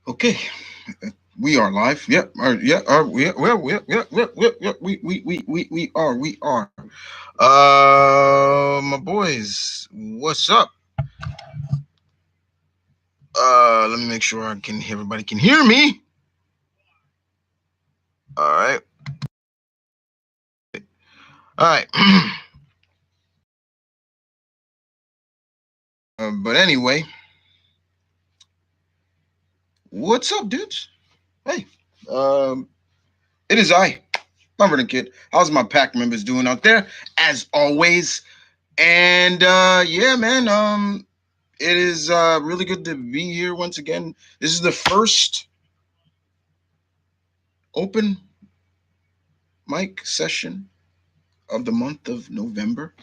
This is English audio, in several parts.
Okay, we are live. Yep. Yeah. We are. My boys, what's up? Let me make sure I can. Everybody can hear me. All right. All right. But anyway, what's up, dudes? Hey. Um, it is I, M.V.K. How's my pack members doing out there? As always. And yeah, man. It is really good to be here once again. This is the first open mic session of the month of November,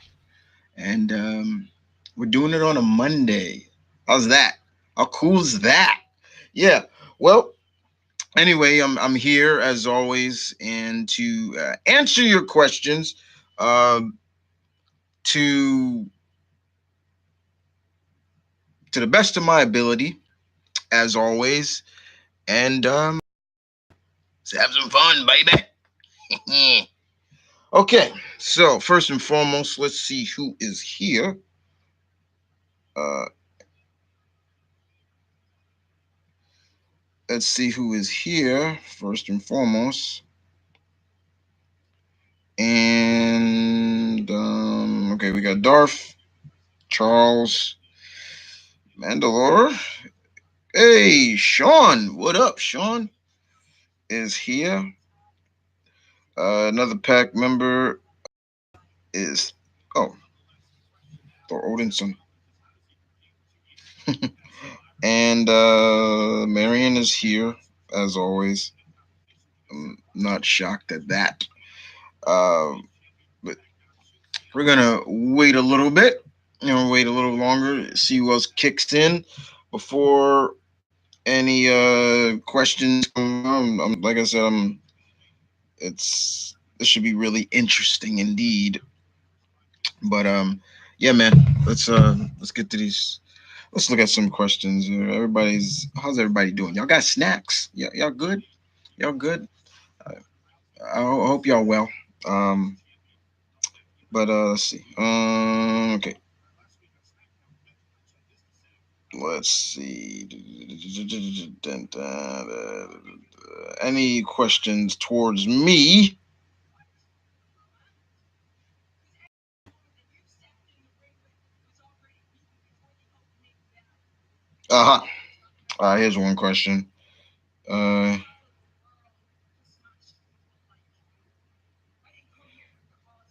and we're doing it on a Monday. How's that? How cool is that? Yeah. Well, anyway, I'm here as always, and to answer your questions, uh, to to the best of my ability, as always, and let's have some fun, baby. Okay, so first and foremost, let's see who is here. Uh, let's see who is here first and foremost. And okay, we got Darth, Charles, Mandalore. Hey, Sean, what up? Sean is here. Another pack member is oh Thor Odinson, and Marion is here as always. I'm not shocked at that. Uh, but we're gonna wait a little bit, wait a little longer, see who else kicks in before any questions come. Like I said, it's this should be really interesting indeed. But yeah, man, let's get to these. Let's look at some questions. How's everybody doing? Y'all got snacks? Yeah, y'all good? Y'all good? I, I hope y'all well. Um, but let's see. Okay. Let's see. Any questions towards me? Uh huh. Here's one question. Uh,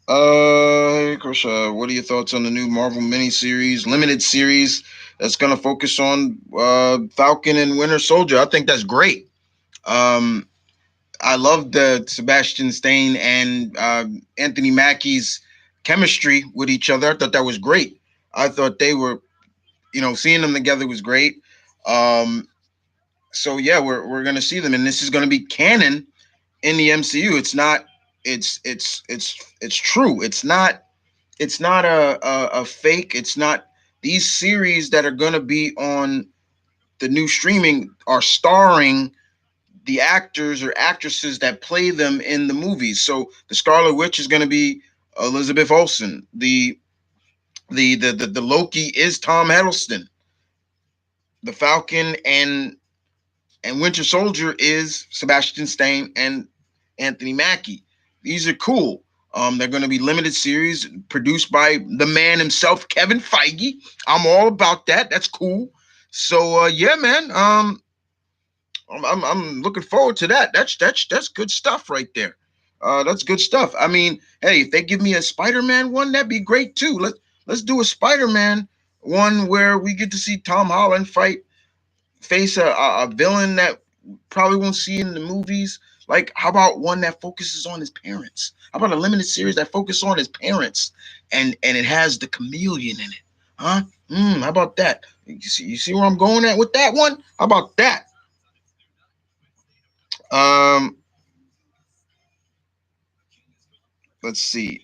hey, Chris, what are your thoughts on the new Marvel miniseries, limited series that's going to focus on Falcon and Winter Soldier? I think that's great. Um, I love the Sebastian Stan and Anthony Mackie's chemistry with each other. I thought that was great. I thought they were, seeing them together was great. Um, so yeah, we're gonna see them, and this is gonna be canon in the MCU. It's not. It's true. It's not a fake. It's not. These series that are gonna be on the new streaming are starring the actors or actresses that play them in the movies. So the Scarlet Witch is gonna be Elizabeth Olsen. The Loki is Tom Hiddleston. The Falcon and Winter Soldier is Sebastian Stan and Anthony Mackie. These are cool. They're going to be limited series produced by the man himself, Kevin Feige. I'm all about that. That's cool. So yeah, man. I'm looking forward to that. That's good stuff right there. That's good stuff. I mean, hey, if they give me a Spider-Man one, that'd be great too. Let's do a Spider-Man one where we get to see Tom Holland face a villain that probably won't see in the movies. Like, how about one that focuses on his parents? How about a limited series that focuses on his parents and it has the chameleon in it? Huh? How about that? You see where I'm going at with that one? How about that? Um, let's see.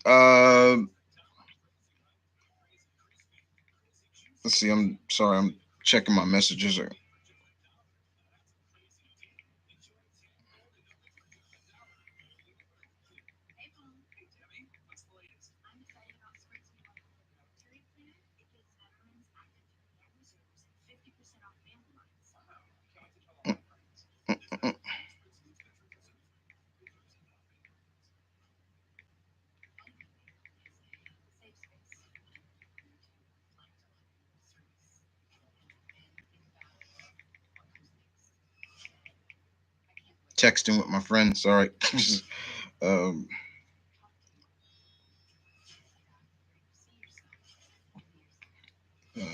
Let's see. I'm sorry. I'm checking my messages. texting with my friend. Sorry. um, uh,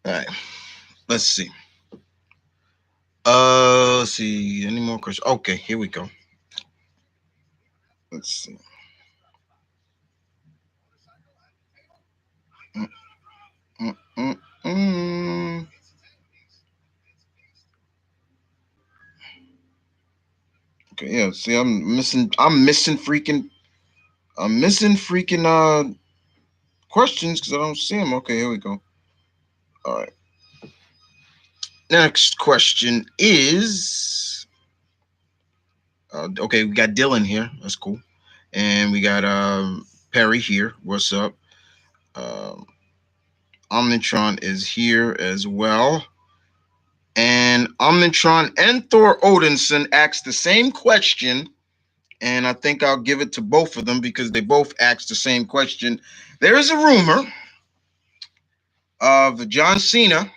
all right. Let's see. Let's see. Any more questions? Okay, here we go. Let's see. Mm, mm, mm, mm. Okay, yeah. See, I'm missing. I'm missing freaking questions because I don't see them. Okay, here we go. All right. Next question is okay. We got Dylan here. That's cool, and we got Perry here. What's up? Um, Omnitron is here as well, and Omnitron and Thor Odinson asked the same question, and I think I'll give it to both of them because they both asked the same question. There is a rumor of John Cena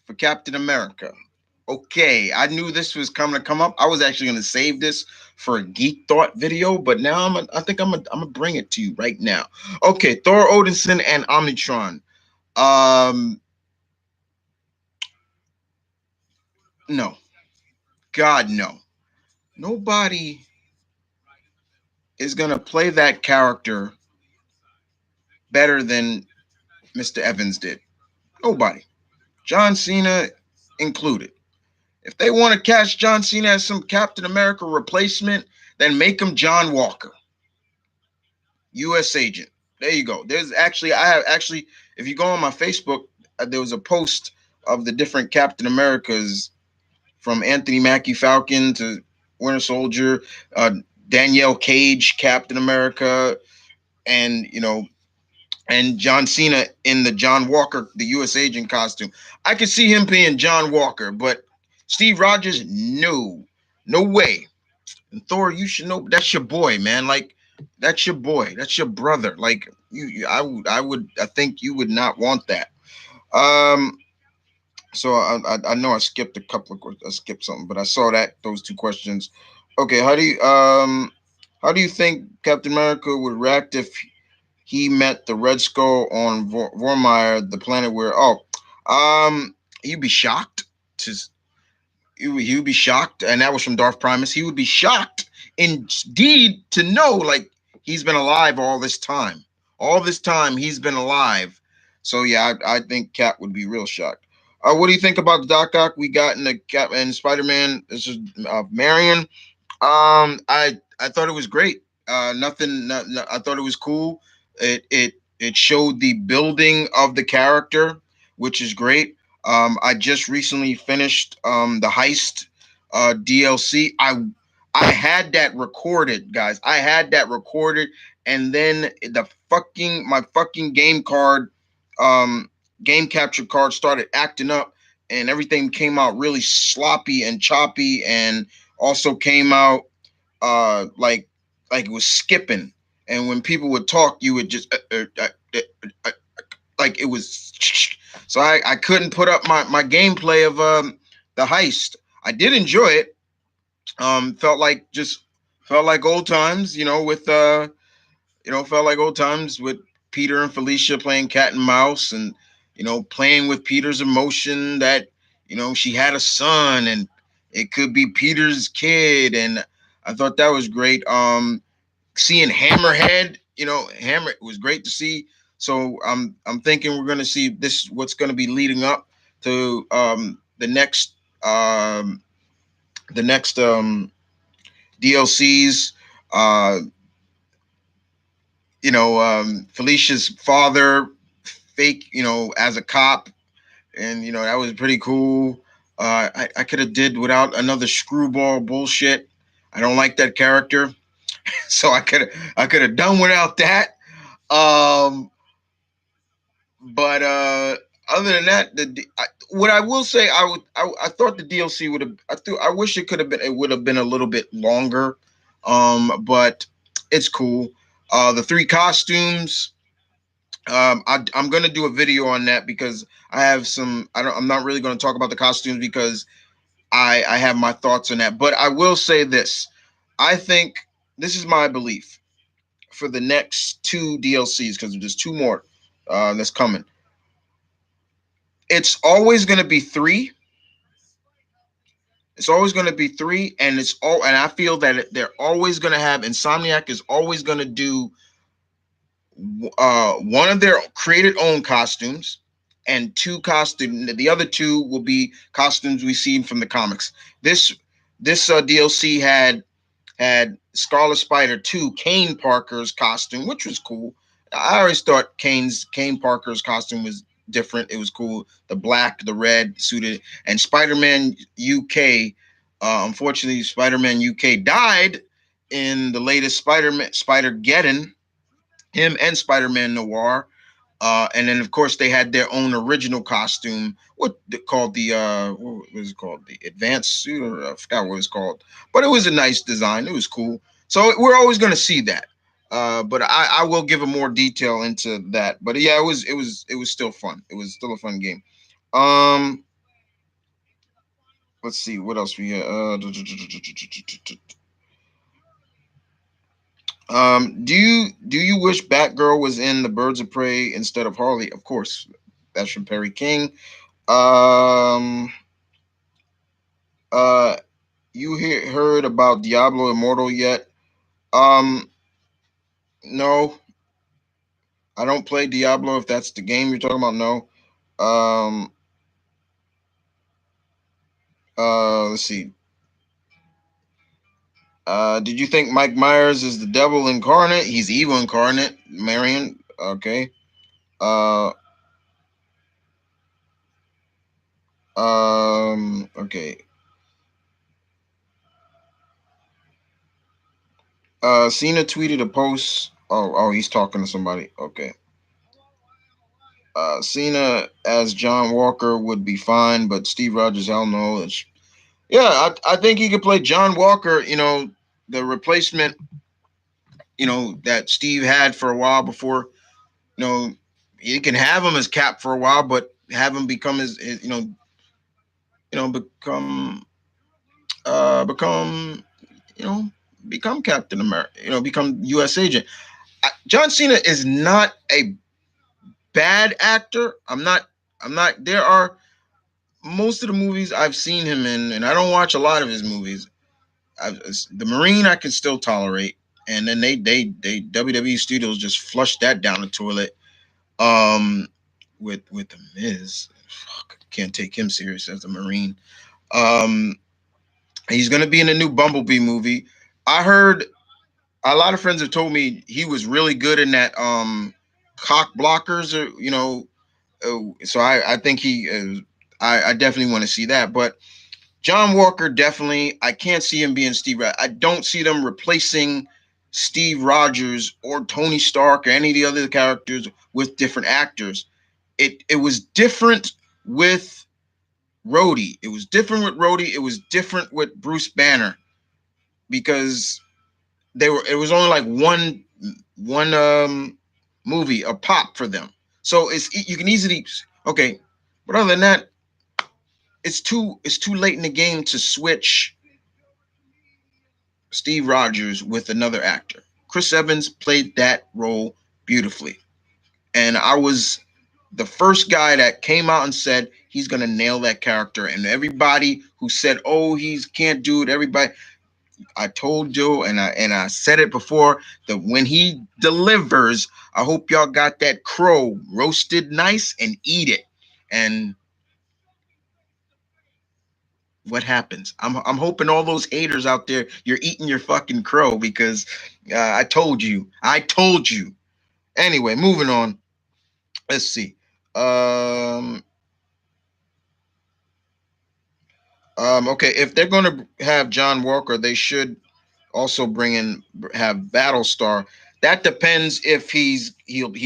for Captain America. Okay, I knew this was coming to come up. I was actually going to save this for a geek thought video, but now I think I'm gonna bring it to you right now. Okay, Thor Odinson and Omnitron. Um, no, God, no. Nobody is gonna play that character better than Mr. Evans did. Nobody, John Cena included. If they want to cast John Cena as some Captain America replacement, then make him John Walker. U.S. agent. There you go. There's actually, I have actually, if you go on my Facebook, there was a post of the different Captain Americas from Anthony Mackie Falcon to Winter Soldier, uh, Danielle Cage, Captain America, and and John Cena in the John Walker, the U.S. agent costume. I could see him being John Walker, but Steve Rogers, no, no way. And Thor, you should know that's your boy, man. Like that's your boy. That's your brother. Like I think you would not want that. Um, so I know I skipped a couple of I skipped something, but I saw that those two questions. Okay, how do you think Captain America would react if he met the Red Skull on Vormir, the planet where he'd be shocked to he would be shocked, and that was from Darth Primus. He would be shocked indeed to know, like, he's been alive all this time. All this time he's been alive. So yeah, I think Cap would be real shocked. What do you think about the Doc Ock we got in the Cap and Spider Man? This is Marion. I thought it was great. Nothing. I thought it was cool. It showed the building of the character, which is great. I just recently finished the heist DLC. I had that recorded, guys. I had that recorded, and then my fucking game capture card started acting up, and everything came out really sloppy and choppy, and also came out like it was skipping. And when people would talk, you would just like it was. So I couldn't put up my gameplay of the heist. I did enjoy it. Felt like old times, felt like old times with Peter and Felicia playing cat and mouse, and playing with Peter's emotion that she had a son and it could be Peter's kid, and I thought that was great. Seeing Hammerhead, Hammer, it was great to see. So I'm thinking we're gonna see this what's gonna be leading up to um the next DLCs. Uh, Felicia's father, fake, as a cop, and that was pretty cool. I could have did without another screwball bullshit. I don't like that character, so I could have done without that. Um, but other than that, what I will say, I thought the DLC would have. I wish it would have been a little bit longer. But it's cool. The three costumes. I'm gonna do a video on that because I have some. I'm not really gonna talk about the costumes because I have my thoughts on that. But I will say this. I think this is my belief for the next two DLCs because there's two more that's coming. It's always gonna be three. It's always going to be three, and it's all. And I feel that they're always going to have Insomniac is always going to do one of their created own costumes, and two costume. The other two will be costumes we've seen from the comics. This DLC had Scarlet Spider 2, Kane Parker's costume, which was cool. I always thought Kane Parker's costume was different. It was cool. The black, the red suited, and Spider-Man UK. Unfortunately, Spider-Man UK died in the latest Spider-Man Spider-Geddon. Him and Spider-Man Noir. And then of course they had their own original costume, what they called the what was it called? The advanced suit, or I forgot what it was called. But it was a nice design. It was cool. So we're always gonna see that. But I will give a more detail into that. But yeah, it was still fun. It was still a fun game. Um let's see what else we got. Do you wish Batgirl was in the Birds of Prey instead of Harley? Of course. That's from Perry King. Um, uh, heard about Diablo Immortal yet? Um, no, I don't play Diablo. If that's the game you're talking about, no. Um, let's see. Did you think Mike Myers is the devil incarnate? He's evil incarnate. Marion. Okay. Uh, okay. Cena tweeted a post. Oh, he's talking to somebody. Okay. Cena as John Walker would be fine, but Steve Rogers, hell no. Yeah, I think he could play John Walker. The replacement. That Steve had for a while before. You know, you can have him as Cap for a while, but have him become his become become you know become Captain America. Become U.S. agent. John Cena is not a bad actor. I'm not. There are most of the movies I've seen him in, and I don't watch a lot of his movies. The Marine I can still tolerate, and then they WWE Studios just flushed that down the toilet. Um, with the Miz, fuck, can't take him serious as a Marine. Um, he's gonna be in a new Bumblebee movie. I heard a lot of friends have told me he was really good in that cock blockers, or so I think he. I definitely want to see that, but John Walker definitely. I can't see him being Steve. I don't see them replacing Steve Rogers or Tony Stark or any of the other characters with different actors. It was different with Rhodey. It was different with Rhodey. It was different with Bruce Banner because they were. It was only like one movie a pop for them. So you can easily okay. But other than that, it's too late in the game to switch Steve Rogers with another actor. Chris Evans played that role beautifully. And I was the first guy that came out and said he's going to nail that character. And everybody who said, "Oh, he can't do it," everybody, I told you, and I said it before, that when he delivers, I hope y'all got that crow roasted nice and eat it. And what happens? I'm hoping all those haters out there, you're eating your fucking crow because I told you. I told you. Anyway, moving on. Let's see. Um, okay, if they're going to have John Walker, they should also bring in have Battlestar. That depends if he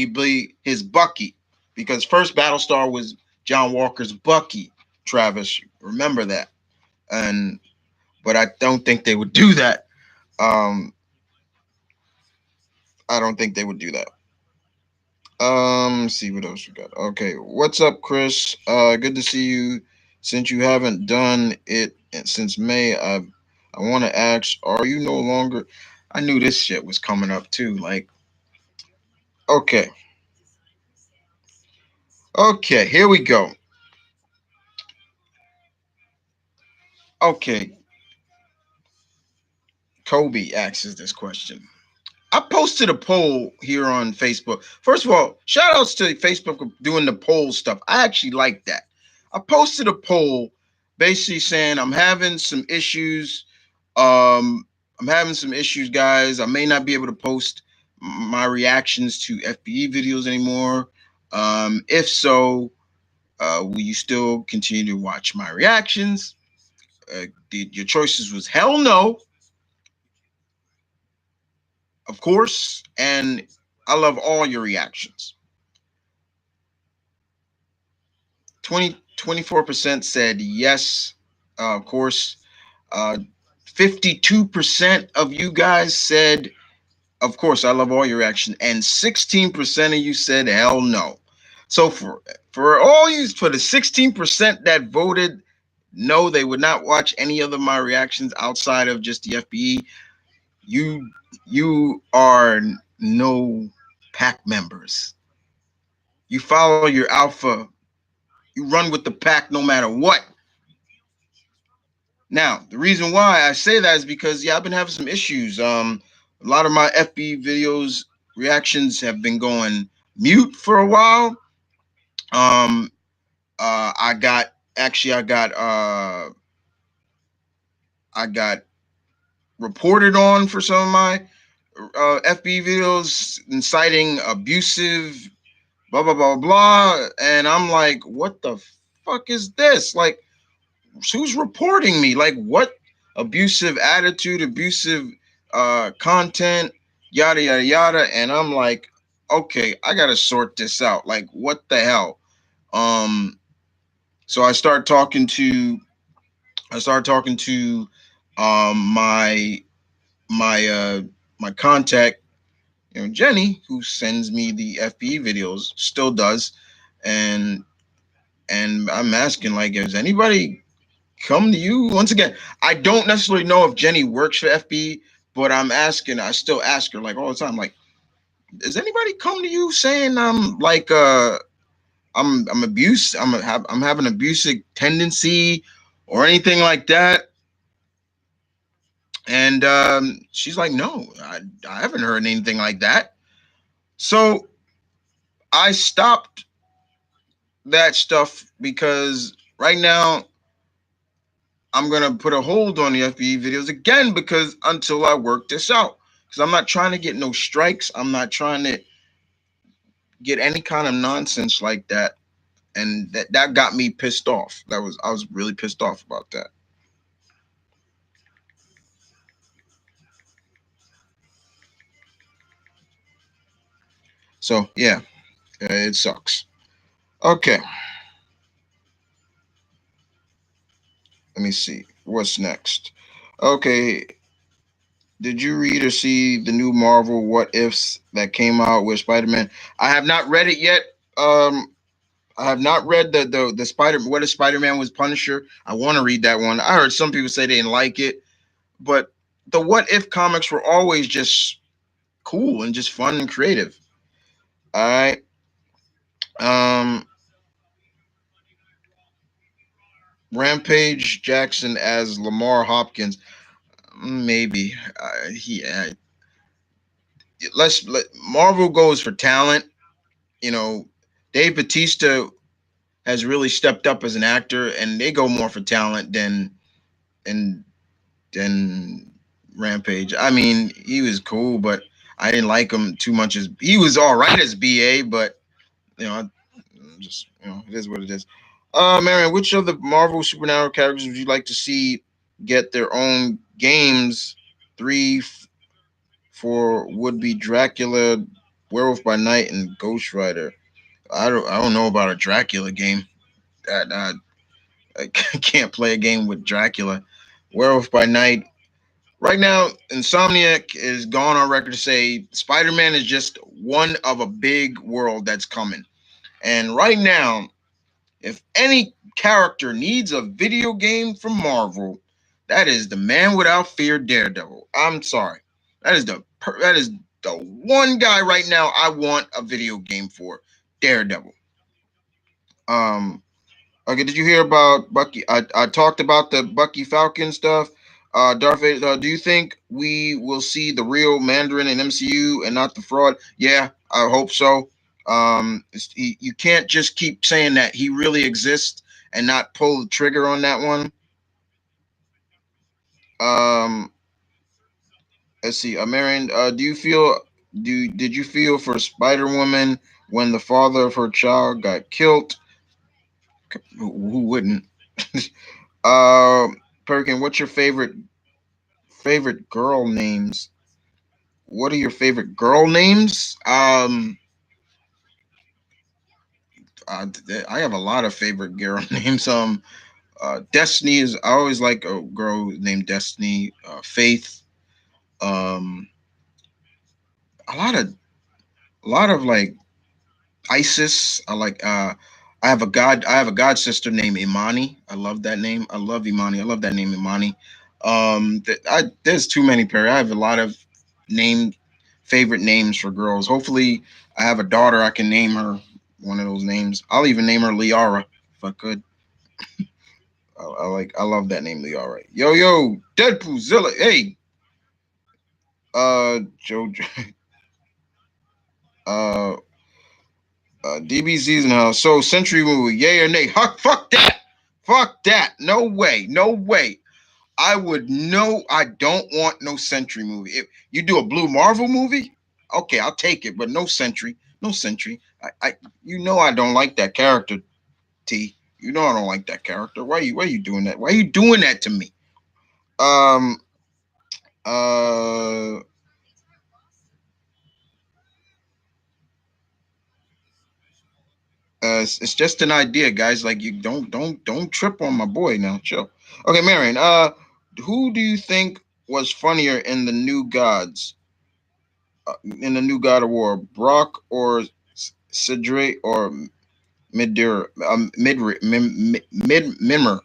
be his Bucky, because first Battlestar was John Walker's Bucky. Travis, remember that? And but I don't think they would do that. Um, I don't think they would do that. See what else we got. Okay, what's up, Chris? Good to see you. Since you haven't done it since May, I want to ask: are you no longer? I knew this shit was coming up too. Like, okay, okay, here we go. Okay, Kobe asks this question. I posted a poll here on Facebook. First of all, shout outs to Facebook doing the poll stuff. I actually like that. I posted a poll basically saying I'm having some issues. Um, I'm having some issues, guys. I may not be able to post my reactions to FBE videos anymore. If so, will you still continue to watch my reactions? Your choices was hell no, of course, and I love all your reactions. 24% said yes, of course. Uh, 52% of you guys said, of course, I love all your reactions, and 16% of you said hell no. So for the 16% that voted no, they would not watch any other of my reactions outside of just the FBE. You you are no pack members. You follow your alpha. You run with the pack no matter what. Now, the reason why I say that is because I've been having some issues. A lot of my FB videos reactions have been going mute for a while. Um, I got actually I got reported on for some of my FB videos inciting abusive blah blah blah blah, and I'm like, what the fuck is this? Like, who's reporting me? Like, what abusive attitude, abusive content, yada yada yada. And I'm like, okay, I gotta sort this out. Like, what the hell? Um, so I started talking to my my my contact, Jenny, who sends me the FPE videos, still does, and I'm asking, like, is anybody come to you? Once again, I don't necessarily know if Jenny works for FB, but I still ask her like all the time, like, does anybody come to you saying I'm like I'm abuse I'm having abusive tendency or anything like that? And she's like, no, I haven't heard anything like that. So I stopped that stuff because right now I'm gonna put a hold on the FBE videos again because until I work this out. Because I'm not trying to get no strikes. I'm not trying to get any kind of nonsense like that. And that got me pissed off. I was really pissed off about that. So yeah, it sucks. Okay, let me see. What's next? Okay, did you read or see the new Marvel What Ifs that came out with Spider-Man? I have not read it yet. I have not read the Spider What if Spider-Man was Punisher. I want to read that one. I heard some people say they didn't like it, but the What If comics were always just cool and just fun and creative. All right. Um, Rampage Jackson as Lamar Hopkins, maybe. Marvel goes for talent. You know, Dave Batista has really stepped up as an actor, and they go more for talent and than Rampage. I mean, he was cool, but I didn't like him too much. As he was all right as BA, but just it is what it is. Marion, which of the Marvel supernatural characters would you like to see get their own games? Three for would be Dracula, Werewolf by Night, and Ghost Rider. I don't know about a Dracula game. That I can't play a game with Dracula. Werewolf by Night. Right now, Insomniac is gone on record to say Spider-Man is just one of a big world that's coming. And right now, if any character needs a video game from Marvel, that is the Man Without Fear Daredevil. I'm sorry. That is the one guy right now I want a video game for. Daredevil. Um okay, did you hear about Bucky? I talked about the Bucky Falcon stuff. Darth Vader, do you think we will see the real Mandarin in MCU and not the fraud? Yeah, I hope so. You can't just keep saying that he really exists and not pull the trigger on that one. Um, let's see. Marion, do you feel did you feel for Spider Woman when the father of her child got killed? Who wouldn't? Perkin, what's your favorite girl names? What are your favorite girl names? I have a lot of favorite girl names. Destiny is. I always like a girl named Destiny. Faith. Um, a lot of like Isis. I like. I have a god sister named Imani. I love that name. I love Imani. I love that name Imani. There's too many. Perry. I have a lot of name favorite names for girls. Hopefully, I have a daughter. I can name her one of those names. I'll even name her Liara if I could. I love that name, Liara. Yo, Deadpool Zilla. Hey, Joe, uh, DBZ's now. So Century movie, yay or nay? Fuck that. Fuck that. No way. No way. I would no. I don't want no Century movie. If you do a Blue Marvel movie, okay, I'll take it. But no Century. No Century. You know I don't like that character. T. You know I don't like that character. Why you doing that? Why are you doing that to me? Um. Uh. It's just an idea, guys. Like you don't trip on my boy now. Chill. Okay, Marion. Who do you think was funnier in the New Gods? In the New God of War, Brock or Sidre or Midir, Mimmer?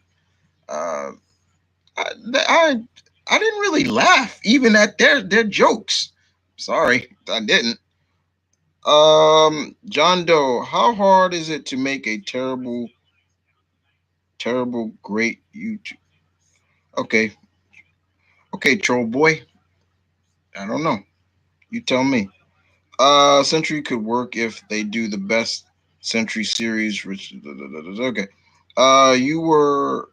Uh, I, I I didn't really laugh even at their jokes. Sorry, I didn't. John Doe, how hard is it to make a terrible, great YouTube? Okay, okay, troll boy. I don't know. You tell me. Century could work if they do the best Century series. Which okay. You were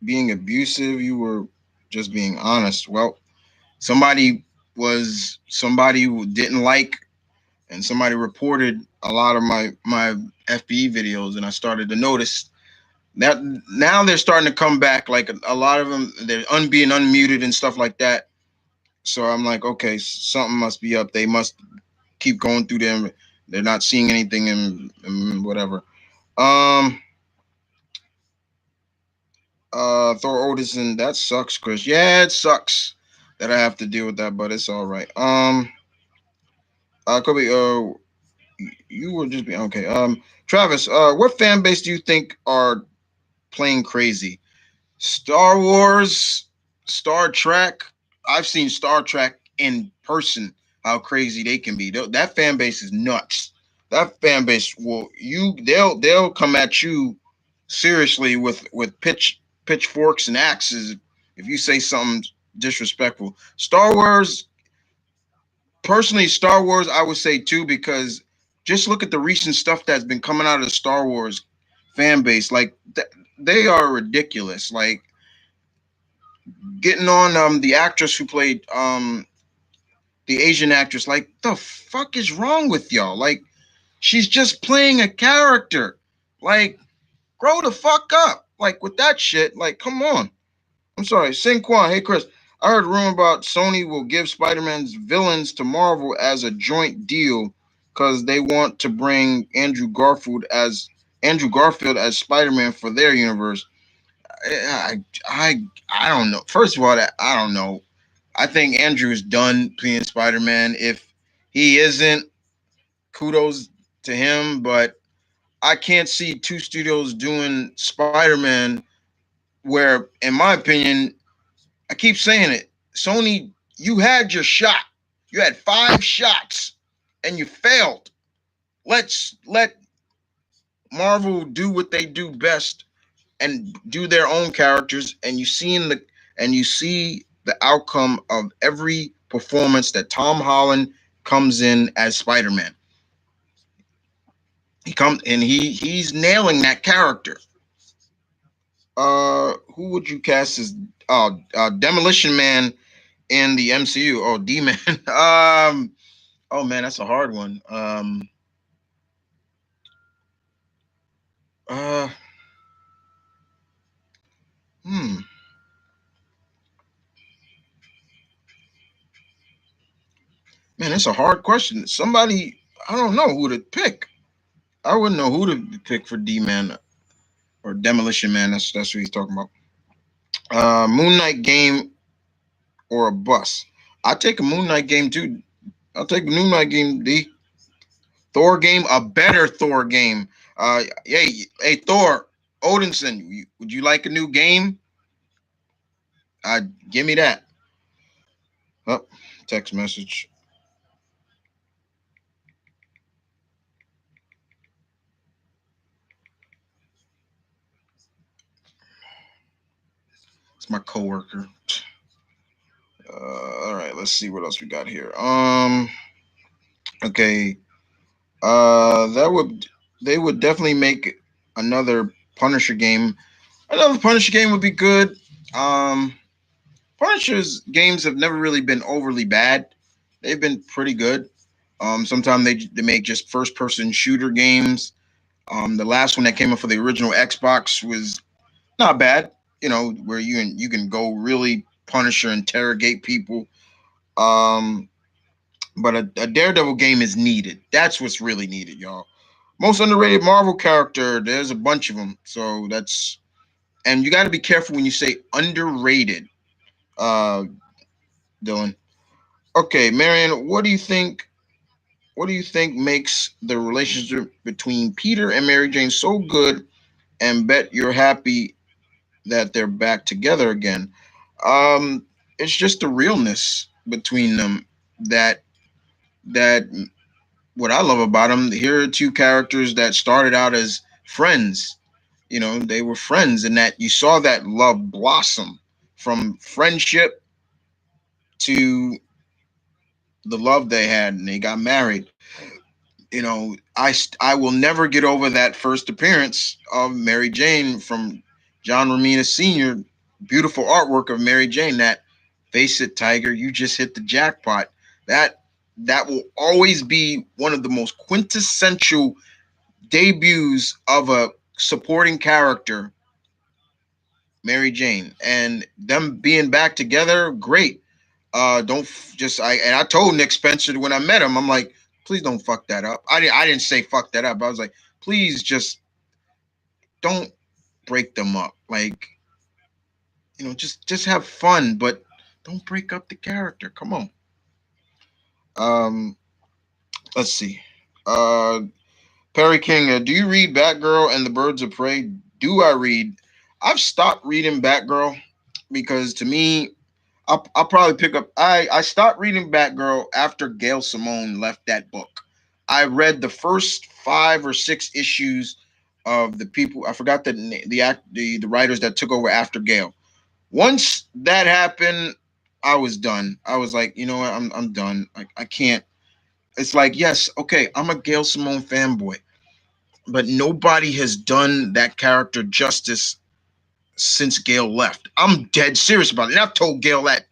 being abusive. You were just being honest. Well, somebody who didn't like, and somebody reported a lot of my FBE videos, and I started to notice that now they're starting to come back. Like a lot of them, they're being unmuted and stuff like that. So I'm like, okay, something must be up. They must keep going through them. They're not seeing anything and whatever. Um, Thor Odinson, that sucks, Chris. Yeah, it sucks that I have to deal with that, but it's all right. Kobe, you were just being okay. Travis, what fan base do you think are playing crazy? Star Wars, Star Trek. I've seen Star Trek in person. How crazy they can be. That fan base is nuts. That fan base will they'll come at you seriously with pitchforks and axes if you say something disrespectful. Star Wars, personally, Star Wars, I would say too because just look at the recent stuff that's been coming out of the Star Wars fan base. Like they are ridiculous. Like getting on the actress who played the Asian actress. Like the fuck is wrong with y'all? Like she's just playing a character. Like grow the fuck up. Like with that shit. Like come on. I'm sorry, Sinquan. Hey Chris, I heard a rumor about Sony will give Spider-Man's villains to Marvel as a joint deal because they want to bring Andrew Garfield as Spider-Man for their universe. I don't know. First of all, I don't know. I think Andrew's done being Spider Man. If he isn't, kudos to him, but I can't see two studios doing Spider-Man where, in my opinion, I keep saying it, Sony, you had your shot. You had 5 shots and you failed. Let Marvel do what they do best and do their own characters, and you see the outcome of every performance that Tom Holland comes in as Spider-Man. He's nailing that character. Who would you cast as Demolition Man in the MCU? Oh, D Man. Oh man, that's a hard one. Uh, hmm, man, that's a hard question. Somebody, I don't know who to pick. I wouldn't know who to pick for D Man or Demolition Man. That's what he's talking about. Moon Knight game or a bus. I take a Moon Knight game too. I'll take a Moon Knight game. D Thor game, a better Thor game. Hey, Thor Odinson, would you like a new game? Give me that. Oh, text message. It's my coworker. All right, let's see what else we got here. Okay. That would they would definitely make another Punisher game. Another Punisher game would be good. Um, Punisher's games have never really been overly bad. They've been pretty good. Sometimes they make just first person shooter games. The last one that came up for the original Xbox was not bad. You know, where you can go really Punisher interrogate people. Um, but a Daredevil game is needed. That's what's really needed, y'all. Most underrated Marvel character. There's a bunch of them. So that's and you got to be careful when you say underrated, uh, Dylan. Okay, Marion, what do you think? What do you think makes the relationship between Peter and Mary Jane so good? And bet you're happy that they're back together again. Um, it's just the realness between them that that what I love about them. Here are two characters that started out as friends. You know, they were friends, and that you saw that love blossom from friendship to the love they had, and they got married. You know, I will never get over that first appearance of Mary Jane from John Romita Sr. Beautiful artwork of Mary Jane. That face it, Tiger, you just hit the jackpot. That that will always be one of the most quintessential debuts of a supporting character, Mary Jane, and them being back together, great. Don't just I and I told Nick Spencer when I met him, I'm like, please don't fuck that up. I didn't say fuck that up. I was like, please just don't break them up. Like, just have fun, but don't break up the character. Come on. Um, let's see. Uh, Perry King, do you read Batgirl and the Birds of Prey? Do I read? I've stopped reading Batgirl because to me, I'll probably pick up. I stopped reading Batgirl after Gail Simone left that book. I read the first 5 or 6 issues of the people. I forgot the writers that took over after Gail. Once that happened, I was done. I was like, you know what, I'm done. I can't. It's like, yes, okay, I'm a Gail Simone fanboy, but nobody has done that character justice since Gail left. I'm dead serious about it. And I've told Gail that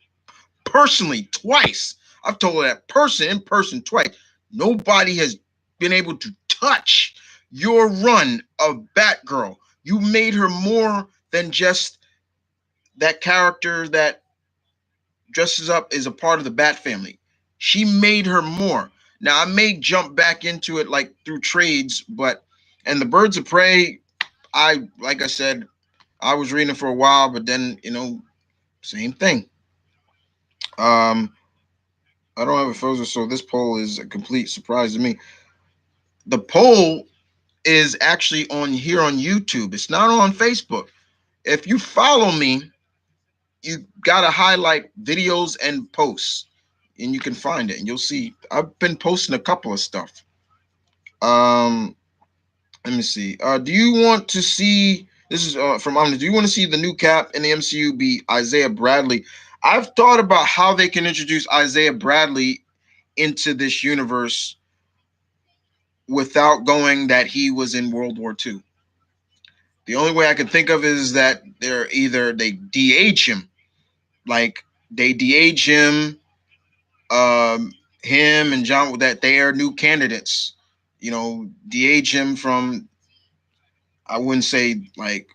personally twice. I've told her that in person twice. Nobody has been able to touch your run of Batgirl. You made her more than just that character that dresses up as a part of the Bat family. She made her more. Now I may jump back into it like through trades, but and the Birds of Prey, I like I said, I was reading for a while, but then same thing. Um, I don't have a filter, so this poll is a complete surprise to me. The poll is actually on here on YouTube. It's not on Facebook. If you follow me, you gotta highlight videos and posts, and you can find it, and you'll see. I've been posting a couple of stuff. Um, Let me see. Do you want to see? This is from Omni. Do you want to see the new Cap in the MCU be Isaiah Bradley? I've thought about how they can introduce Isaiah Bradley into this universe without going that he was in World War II. The only way I can think of is that they're either they de-age him, like they de-age him, him and John, that they are new candidates. You know, de-age him from, I wouldn't say like,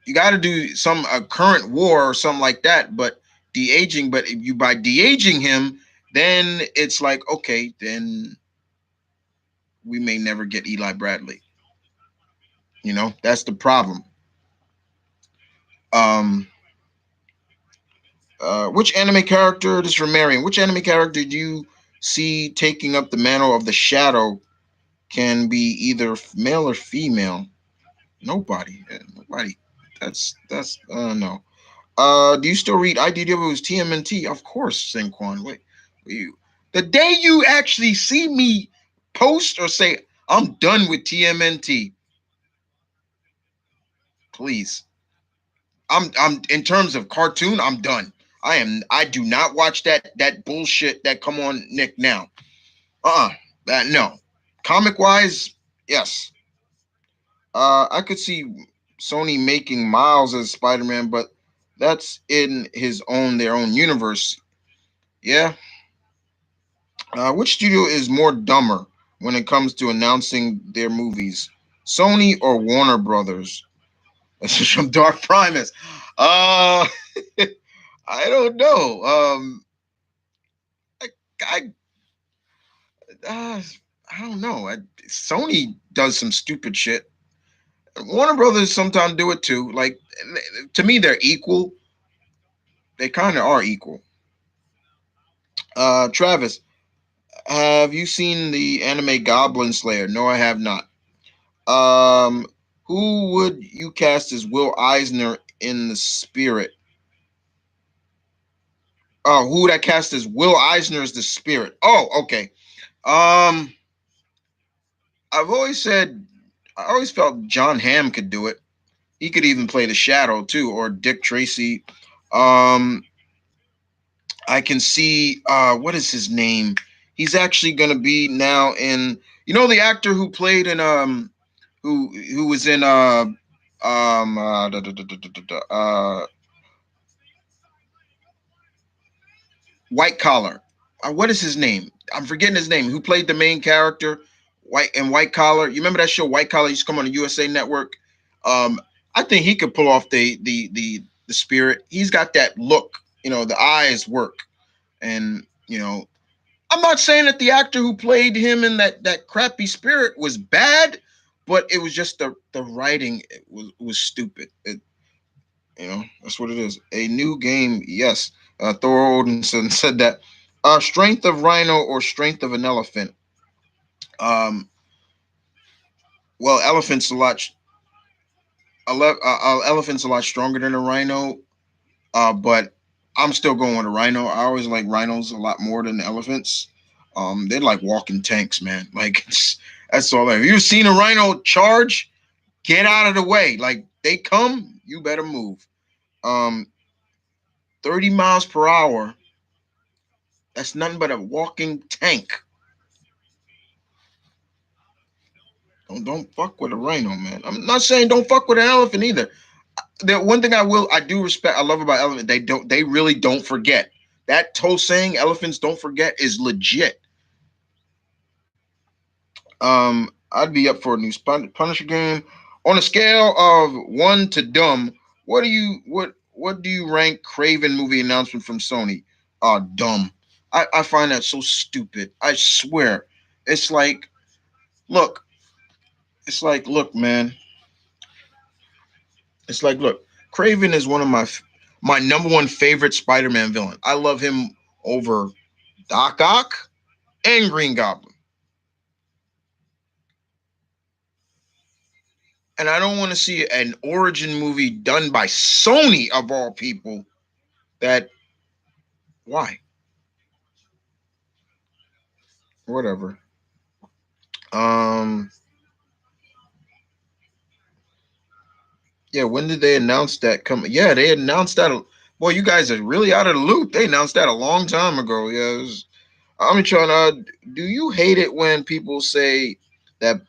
you got to do some a current war or something like that, but de-aging. But if you by de-aging him, then it's like, okay, then we may never get Eli Bradley. You know, that's the problem. Um, which anime character, this is from Marion, which anime character do you see taking up the mantle of the Shadow? Can be either male or female. Nobody. Nobody. That's no. Do you still read IDW's TMNT? Of course, Sinquan. Wait, you. The day you actually see me post or say I'm done with TMNT, please. I'm in terms of cartoon, I'm done. I do not watch that bullshit that come on Nick now. That no. Comic wise, yes. I could see Sony making Miles as Spider-Man, but that's in their own universe. Yeah. Which studio is more dumber when it comes to announcing their movies, Sony or Warner Brothers? This is from Dark Primus. Uh, I don't know. I, I, uh, I don't know. Sony does some stupid shit. Warner Brothers sometimes do it too. Like, to me, they're equal. They kind of are equal. Travis, have you seen the anime Goblin Slayer? No, I have not. Um, who would you cast as Will Eisner in the Spirit? Oh, who would I cast as Will Eisner as the Spirit? Oh, okay. Um, I've always said, I always felt John Hamm could do it. He could even play the Shadow too, or Dick Tracy. Um, I can see what is his name? He's actually gonna be now in, the actor who played in who was in White Collar. What is his name? I'm forgetting his name. Who played the main character, White Collar? You remember that show White Collar used to come on the USA Network? Um, I think he could pull off the Spirit. He's got that look. The eyes work, and I'm not saying that the actor who played him in that crappy Spirit was bad, but it was just the writing was stupid. That's what it is. A new game, yes. Thor Odinson said that. Strength of rhino or strength of an elephant. Um, well, elephant's a lot stronger than a rhino. But I'm still going with a rhino. I always like rhinos a lot more than elephants. They're like walking tanks, man. Like that's all. If you've seen a rhino charge, get out of the way. Like they come, you better move. Um, 30 miles per hour. That's nothing but a walking tank. Don't fuck with a rhino, man. I'm not saying don't fuck with an elephant either. The one thing I do respect, I love about elephant, they really don't forget. That whole saying, elephants don't forget, is legit. I'd be up for a new Punisher game. On a scale of 1 to dumb, what do you rank Craven movie announcement from Sony? Dumb. I find that so stupid. I swear. It's like, look, look, man. It's like, look, Craven is one of my number one favorite Spider-Man villain. I love him over Doc Ock and Green Goblin. and I don't want to see an origin movie done by Sony of all people. That why? Whatever. Um, yeah. When did they announce that? Come. Yeah, they announced that. Boy, you guys are really out of the loop. They announced that a long time ago. Yeah. I'm trying to. Do you hate it when people say that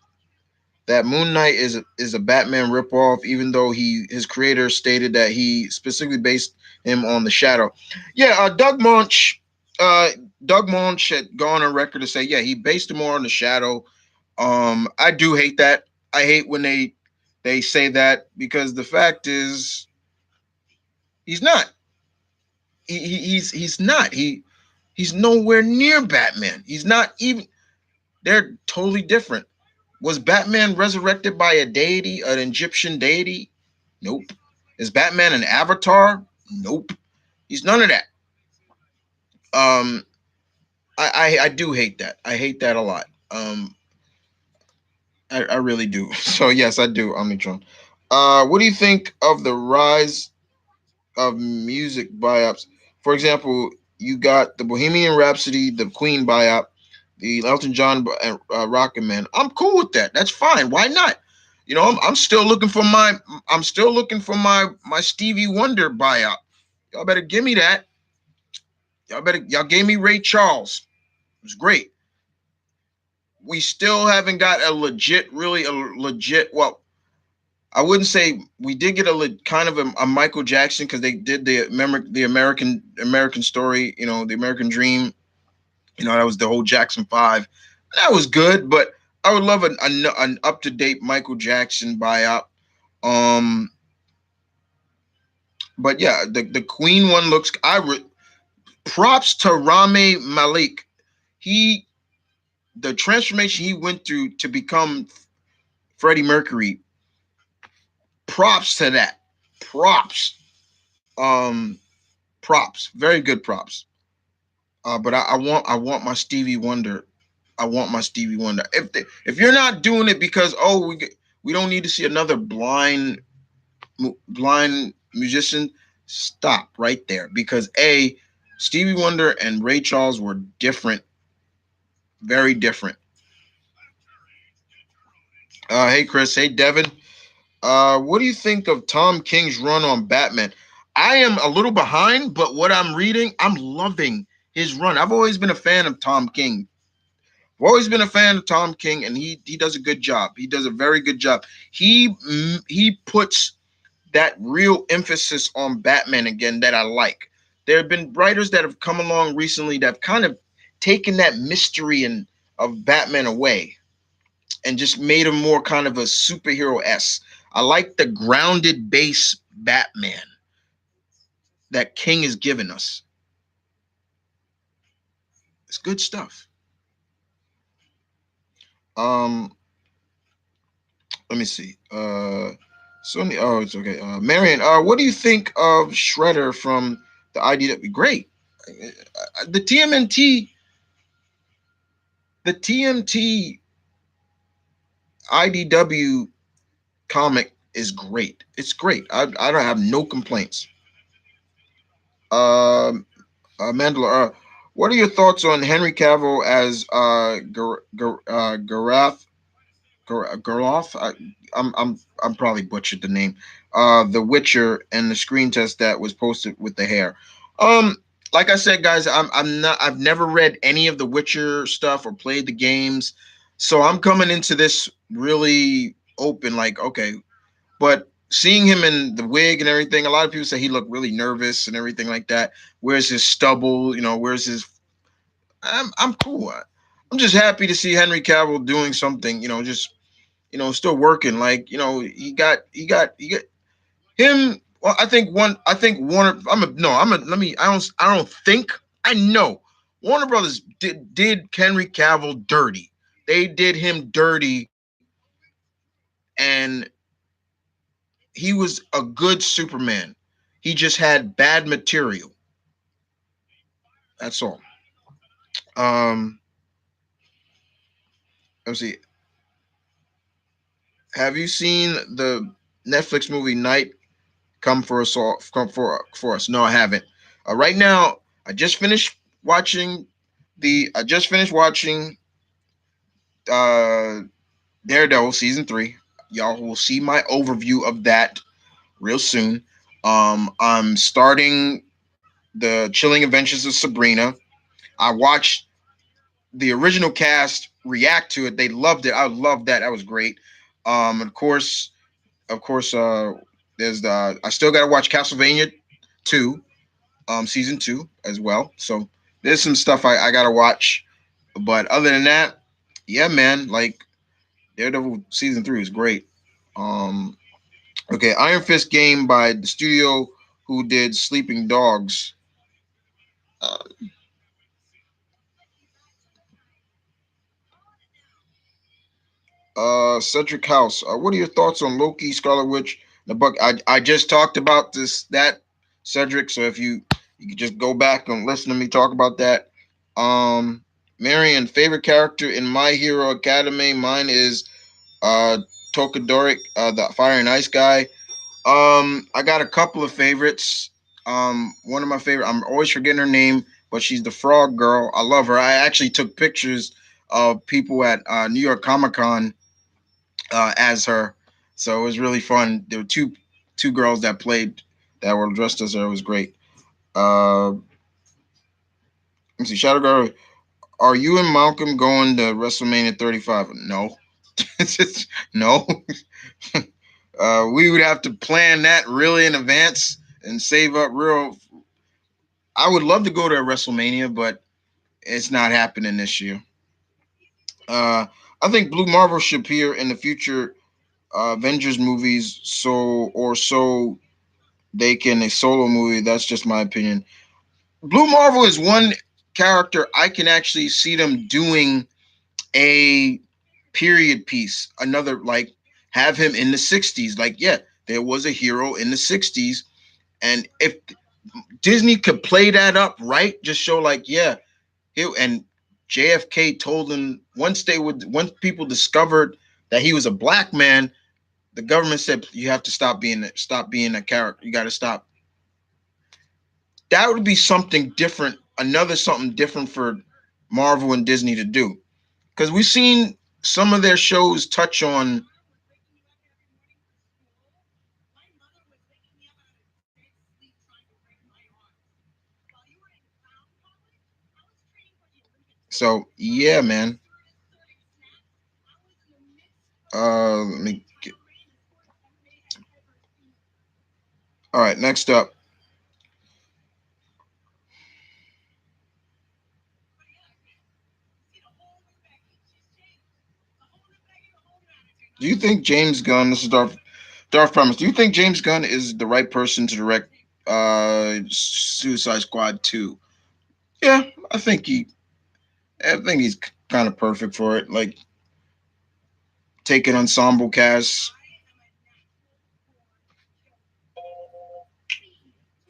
Moon Knight is a Batman ripoff, even though his creator stated that he specifically based him on the Shadow? Yeah, uh, Doug Munch had gone on record to say, yeah, he based him more on the Shadow. I do hate that. I hate when they say that because the fact is he's not. He's not. He's nowhere near Batman. He's not even. They're totally different. Was Batman resurrected by a deity, an Egyptian deity? Nope. Is Batman an avatar? Nope. He's none of that. Um, I do hate that. I hate that a lot. I really do. So yes, I do, Omnitron. What do you think of the rise of music buyups? For example, you got the Bohemian Rhapsody, the Queen buyup, the Elton John Rocket Man. I'm cool with that. That's fine. Why not? I'm still looking for my Stevie Wonder buyout. Y'all better give me that. Y'all gave me Ray Charles. It was great. We still haven't got a legit. Well, I wouldn't say we did get kind of a Michael Jackson because they did the American story. The American Dream. That was the whole Jackson Five. That was good, but I would love an up to date Michael Jackson buyout. Um, but yeah, the Queen one looks. Props to Rami Malik. He the transformation he went through to become Freddie Mercury. Props to that. Props. Um, props. Very good props. But I want my Stevie Wonder. I want my Stevie Wonder. If you're not doing it because we don't need to see another blind musician, stop right there because Stevie Wonder and Ray Charles were different, very different. Hey Chris, hey Devin. What do you think of Tom King's run on Batman? I am a little behind, but what I'm reading, I'm loving his run. I've always been a fan of Tom King. I've always been a fan of Tom King, and he does a good job. He does a very good job. He puts that real emphasis on Batman again that I like. There have been writers that have come along recently that have kind of taken that mystery of Batman away and just made him more kind of a superhero s. I like the grounded base Batman that King has given us. It's good stuff. Um, Let me see. Sony. Oh, it's okay. Marion. What do you think of Shredder from the IDW? Great. The TMNT. The TMT IDW comic is great. It's great. I don't have no complaints. Um, Mandela. What are your thoughts on Henry Cavill as Garath Gerloff? I'm probably butchered the name. The Witcher and the screen test that was posted with the hair. Um, like I said, guys, I'm not. I've never read any of the Witcher stuff or played the games, so I'm coming into this really open. Like, okay, but seeing him in the wig and everything, a lot of people say he looked really nervous and everything like that. Where's his stubble? Where's his? I'm cool. I'm just happy to see Henry Cavill doing something. Just still working. Like, he got him. Well, I think Warner. Let me. I don't think. I know Warner Brothers did Henry Cavill dirty. They did him dirty, and he was a good Superman. He just had bad material. That's all. Um, let's see. Have you seen the Netflix movie Night Come for us? No, I haven't. Right now, I just finished watching I just finished watching uh, Daredevil season 3. Y'all will see my overview of that real soon. I'm starting the Chilling Adventures of Sabrina. I watched the original cast react to it. They loved it. I loved that. That was great. Of course, there's the I still got to watch Castlevania 2, season 2 as well. So there's some stuff I got to watch. But other than that, yeah, man, like Daredevil season 3 is great. Um, okay, Iron Fist game by the studio who did Sleeping Dogs. Uh, Cedric House. What are your thoughts on Loki, Scarlet Witch, the book? I just talked about that Cedric. So if you could just go back and listen to me talk about that. Um, Marion, favorite character in My Hero Academy. Mine is Tokadoric, the Fire and Ice guy. I got a couple of favorites. One of my favorite. I'm always forgetting her name, but she's the Frog Girl. I love her. I actually took pictures of people at New York Comic Con as her. So it was really fun. There were two girls that were dressed as her. It was great. Let me see. Shadow Girl, are you and Malcolm going to WrestleMania 35? No. No. We would have to plan that really in advance and save up real. I would love to go to a WrestleMania, but it's not happening this year. Uh, I think Blue Marvel should appear in the future Avengers movies, so they can a solo movie. That's just my opinion. Blue Marvel is one character I can actually see them doing a period piece. Another like have him in the '60s. Like yeah, there was a hero in the '60s, and if Disney could play that up right, just show like yeah, and JFK told him once people discovered that he was a black man, the government said you have to stop being a character. You got to stop. That would be something different, another something different for Marvel and Disney to do. Because we've seen some of their shows touch on. So yeah, man. Let me get, all right. Next up, do you think James Gunn? This is Darth Promise. Do you think James Gunn is the right person to direct Suicide Squad 2? Yeah, I think he. I think he's kind of perfect for it. Like take an ensemble cast.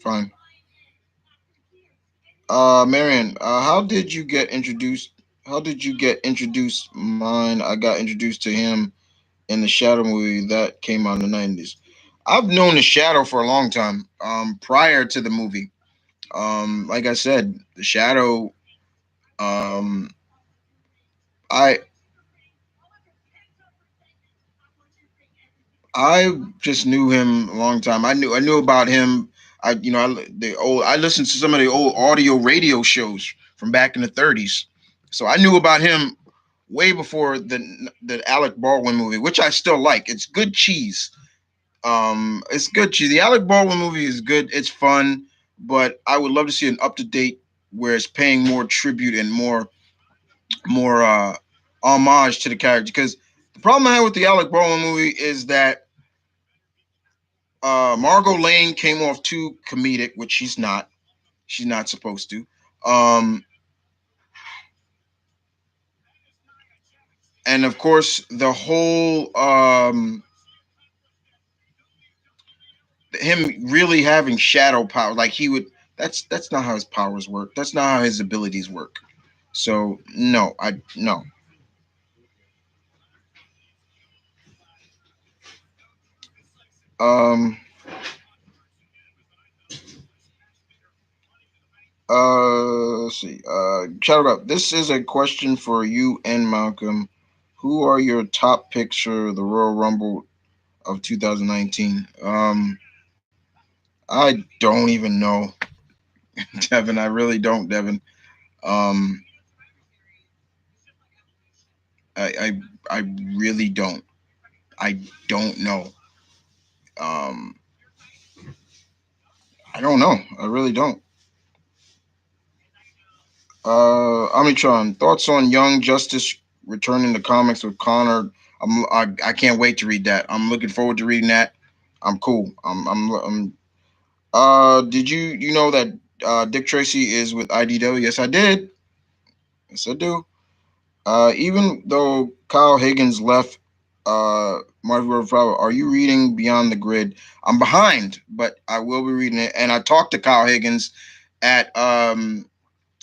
Fine. Marion, how did you get introduced? How did you get introduced? Mine, I got introduced to him in the Shadow movie that came out in the '90s. I've known the Shadow for a long time. Prior to the movie. Like I said, the Shadow. Um, I I just knew him a long time. I knew about him. I listened to some of the old audio radio shows from back in the '30s, so I knew about him way before the Alec Baldwin movie, which I still like. It's good cheese. It's good cheese. The Alec Baldwin movie is good. It's fun, but I would love to see an up to date where it's paying more tribute and more homage to the character. Because the problem I had with the Alec Baldwin movie is that Margot Lane came off too comedic, which she's not. She's not supposed to. Um, and of course, the whole him really having shadow power, like he would. That's not how his powers work. That's not how his abilities work. So no, I no. Um, let's see. Shout out. This is a question for you and Malcolm. Who are your top picks for the Royal Rumble of 2019? I don't even know, Devin. I really don't, Devin. Um, I, I really don't. I don't know. Um, I don't know. I really don't. Amitron, thoughts on Young Justice returning to comics with Connor? I can't wait to read that. I'm looking forward to reading that. I'm cool. Did you know that Dick Tracy is with IDW? Yes, I did. Yes, I do. Even though Kyle Higgins left Marvel World Flower, are you reading Beyond the Grid? I'm behind, but I will be reading it. And I talked to Kyle Higgins at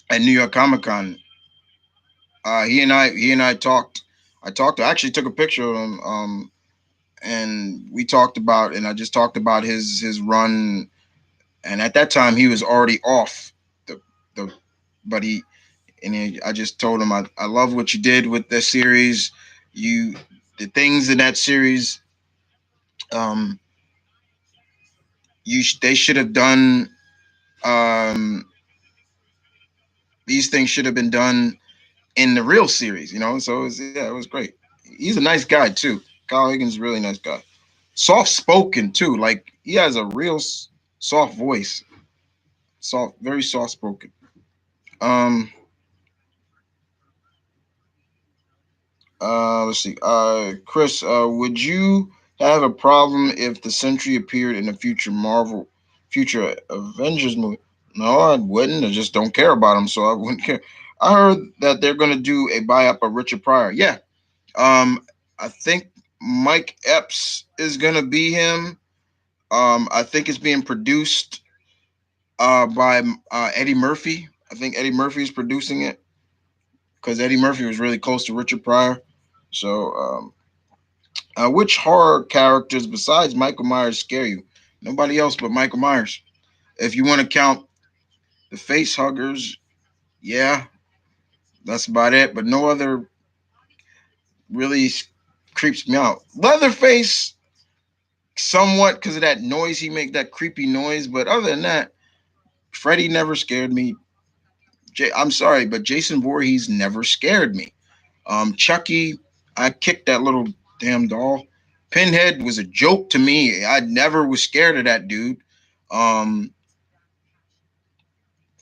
at New York Comic Con. He and I talked. I actually took a picture of him. And we talked about, and I just talked about his run. And at that time, he was already off the the, but I just told him I love what you did with the series. You the things in that series, um, they should have done. Um, these things should have been done in the real series, So yeah, it was great. He's a nice guy too. Kyle Higgins is a really nice guy. Soft spoken too. Like he has a real soft voice. Soft, very soft spoken. Um, let's see. Chris, would you have a problem if the Sentry appeared in a future Avengers movie? No, I wouldn't. I just don't care about him, so I wouldn't care. I heard that they're gonna do a buy-up of Richard Pryor. Yeah. I think Mike Epps is gonna be him. I think it's being produced by Eddie Murphy. I think Eddie Murphy is producing it because Eddie Murphy was really close to Richard Pryor. So which horror characters besides Michael Myers scare you? Nobody else but Michael Myers. If you want to count the face huggers, yeah, that's about it. But no other really creeps me out. Leatherface, somewhat because of that noise he make, that creepy noise. But other than that, Freddy never scared me. I'm sorry, but Jason Voorhees never scared me. Chucky, I kicked that little damn doll. Pinhead was a joke to me. I never was scared of that dude. Um,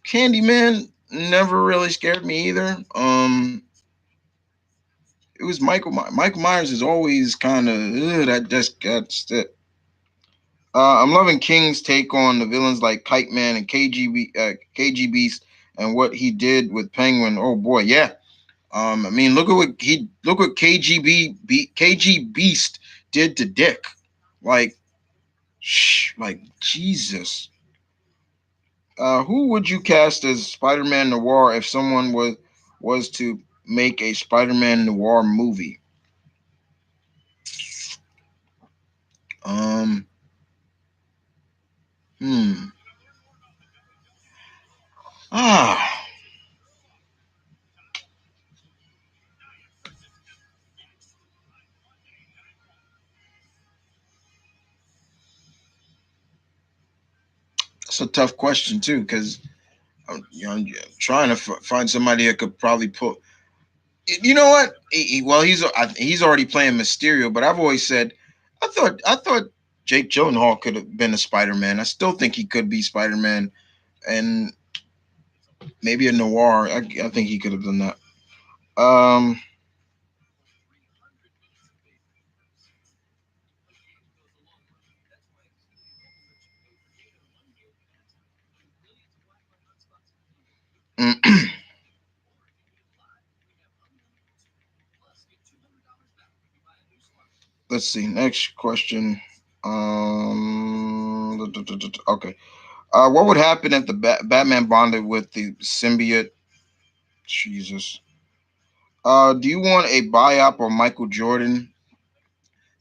Candyman never really scared me either. It was Michael. Michael Myers is always kind of that's it. I'm loving King's take on the villains like Kite Man and KG Beast and what he did with Penguin. Oh boy, yeah. I mean, look what KG Beast did to Dick. Like, like Jesus. Who would you cast as Spider-Man Noir if someone was to make a Spider-Man Noir movie? Um, hmm. Ah, it's a tough question too, because I'm trying to find somebody that could probably put. You know what? Well, he's already playing Mysterio, but I've always said I thought Jake Gyllenhaal could have been a Spider-Man. I still think he could be Spider-Man, and maybe a Noir. I think he could have done that. Um, let's see. Next question. Okay. What would happen if the Batman bonded with the symbiote? Jesus. Do you want a biop of Michael Jordan?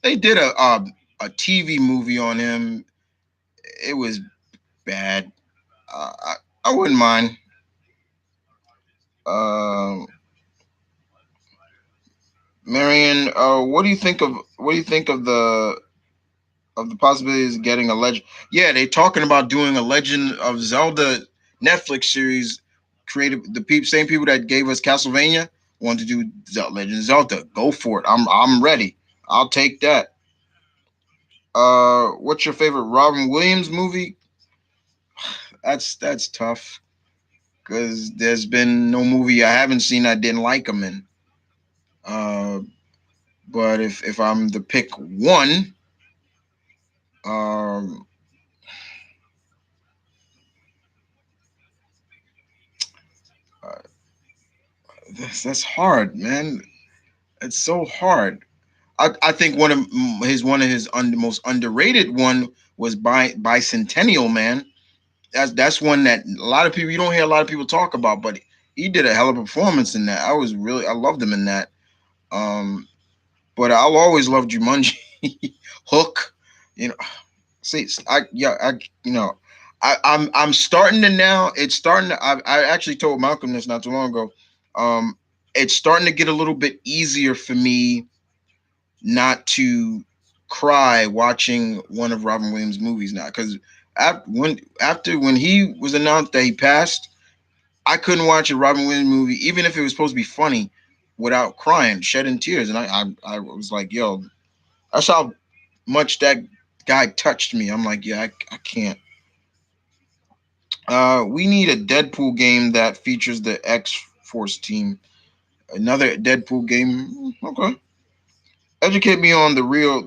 They did a a TV movie on him. It was bad. I wouldn't mind. Um Marion, what do you think of the possibilities of getting a legend? Yeah, they talking about doing a Legend of Zelda Netflix series. Created the same people that gave us Castlevania want to do Legend of Zelda. Go for it. I'm ready. I'll take that. What's your favorite Robin Williams movie? That's tough because there's been no movie I haven't seen I didn't like him in. Uh, but if I'm to pick one, um, uh, that's hard, man. It's so hard. I think one of his most underrated one was Bicentennial Man. That's one that a lot of people you don't hear a lot of people talk about, but he did a hell of a performance in that. I loved him in that. Um, but I'll always love Jumanji, Hook. You know, see, you know, I'm starting to now. It's starting to. I actually told Malcolm this not too long ago. Um, it's starting to get a little bit easier for me not to cry watching one of Robin Williams' movies now because when he was announced that he passed, I couldn't watch a Robin Williams movie even if it was supposed to be funny without crying, shedding tears, and I was like, yo, that's how much that guy touched me. I'm like, yeah, I can't. We need a Deadpool game that features the X Force team. Another Deadpool game. Okay. Educate me on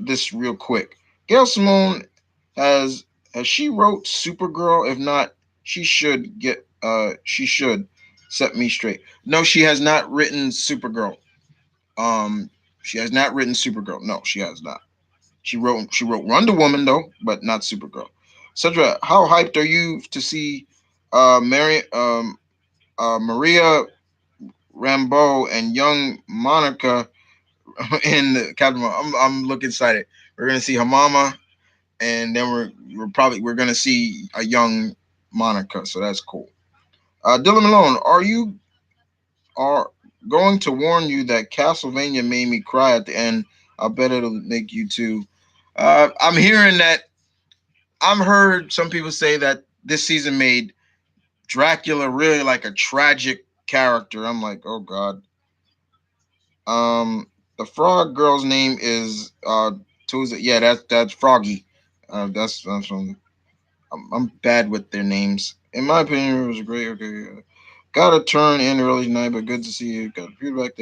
this real quick. Gail Simone has has she wrote Supergirl? If not, she should set me straight. No, she has not written Supergirl. Um she has not written Supergirl. No, she has not. She wrote Wonder Woman though, but not Supergirl. Cedra, how hyped are you to see Maria Rambeau and young Monica in the Captain Marvel? I'm looking excited. We're gonna see her mama, and then we're gonna see a young Monica, so that's cool. Dylan Malone, are going to warn you that Castlevania made me cry at the end. I bet it'll make you too. I'm hearing that. I've heard some people say that this season made Dracula really like a tragic character. I'm like, oh god. The frog girl's name is Tuesday. Yeah, that's Froggy. That's from. I'm bad with their names. In my opinion, it was great. Okay, yeah. Got a turn in early tonight, but good to see you. Got feedback.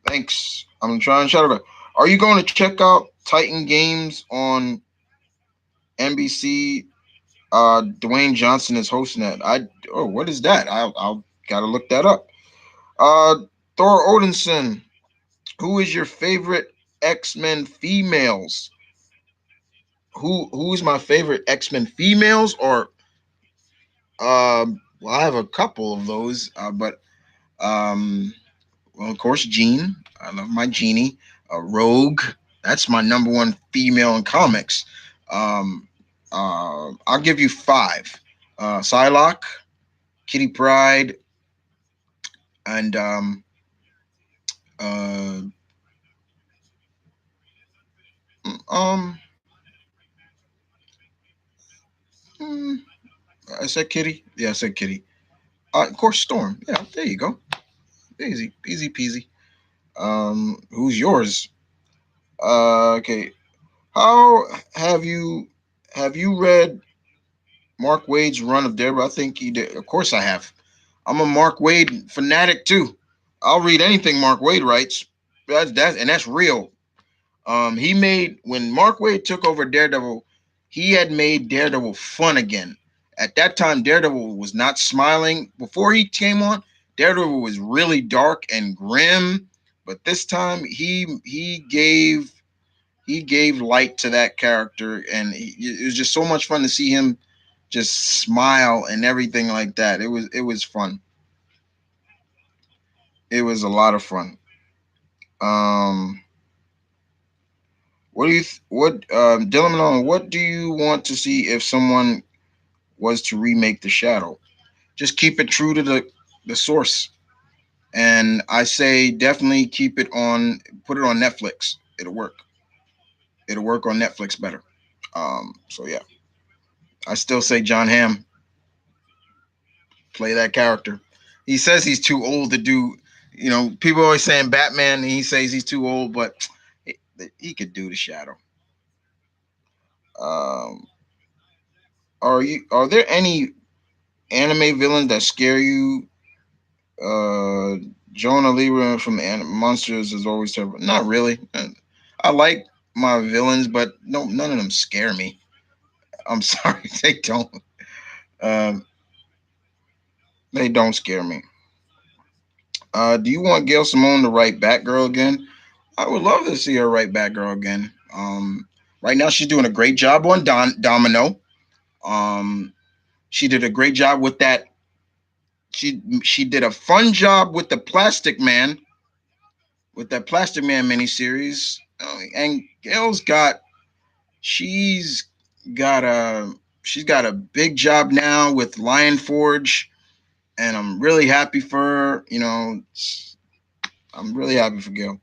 Thanks. I'm trying to shout about. Are you going to check out Titan Games on NBC? Dwayne Johnson is hosting that. What is that? I'll gotta look that up. Uh, Thor Odinson. Who is your favorite X-Men females? Who's my favorite X-Men females? Or well, I have a couple of those, but um, well, of course, Jean. I love my Jeannie. Rogue. That's my number one female in comics. Um, I'll give you five. Psylocke, Kitty Pride, and uh, um, hmm, I said Kitty. Yeah, I said Kitty. Of course, Storm. Yeah, there you go. Easy, easy peasy. Who's yours? Okay. How have you read Mark Wade's run of Daredevil? I think he did. Of course, I have. I'm a Mark Wade fanatic too. I'll read anything Mark Wade writes. That's real. He made when Mark Wade took over Daredevil, he had made Daredevil fun again. At that time, Daredevil was not smiling. Before he came on, Daredevil was really dark and grim. But this time, he gave light to that character, and it was just so much fun to see him just smile and everything like that. It was fun. It was a lot of fun. Um, Dylan Malone, what do you want to see if someone was to remake The Shadow? Just keep it true to the source. And I say definitely put it on Netflix. It'll work. It'll work on Netflix better. So yeah, I still say John Hamm play that character. He says he's too old to do. People always saying Batman, and he says he's too old, but he could do the Shadow. Um, are there any anime villains that scare you? Uh, Jonah Libra from Monsters is always terrible. Not really. I like my villains, but no, none of them scare me. I'm sorry, they don't. Um, they don't scare me. Do you want Gail Simone to write Batgirl again? I would love to see her write Batgirl again. Right now she's doing a great job on Domino. Um, she did a great job with that. She did a fun job with the Plastic Man miniseries. And Gail's got she's got a she's got a big job now with Lion Forge, and I'm really happy for her. I'm really happy for Gail.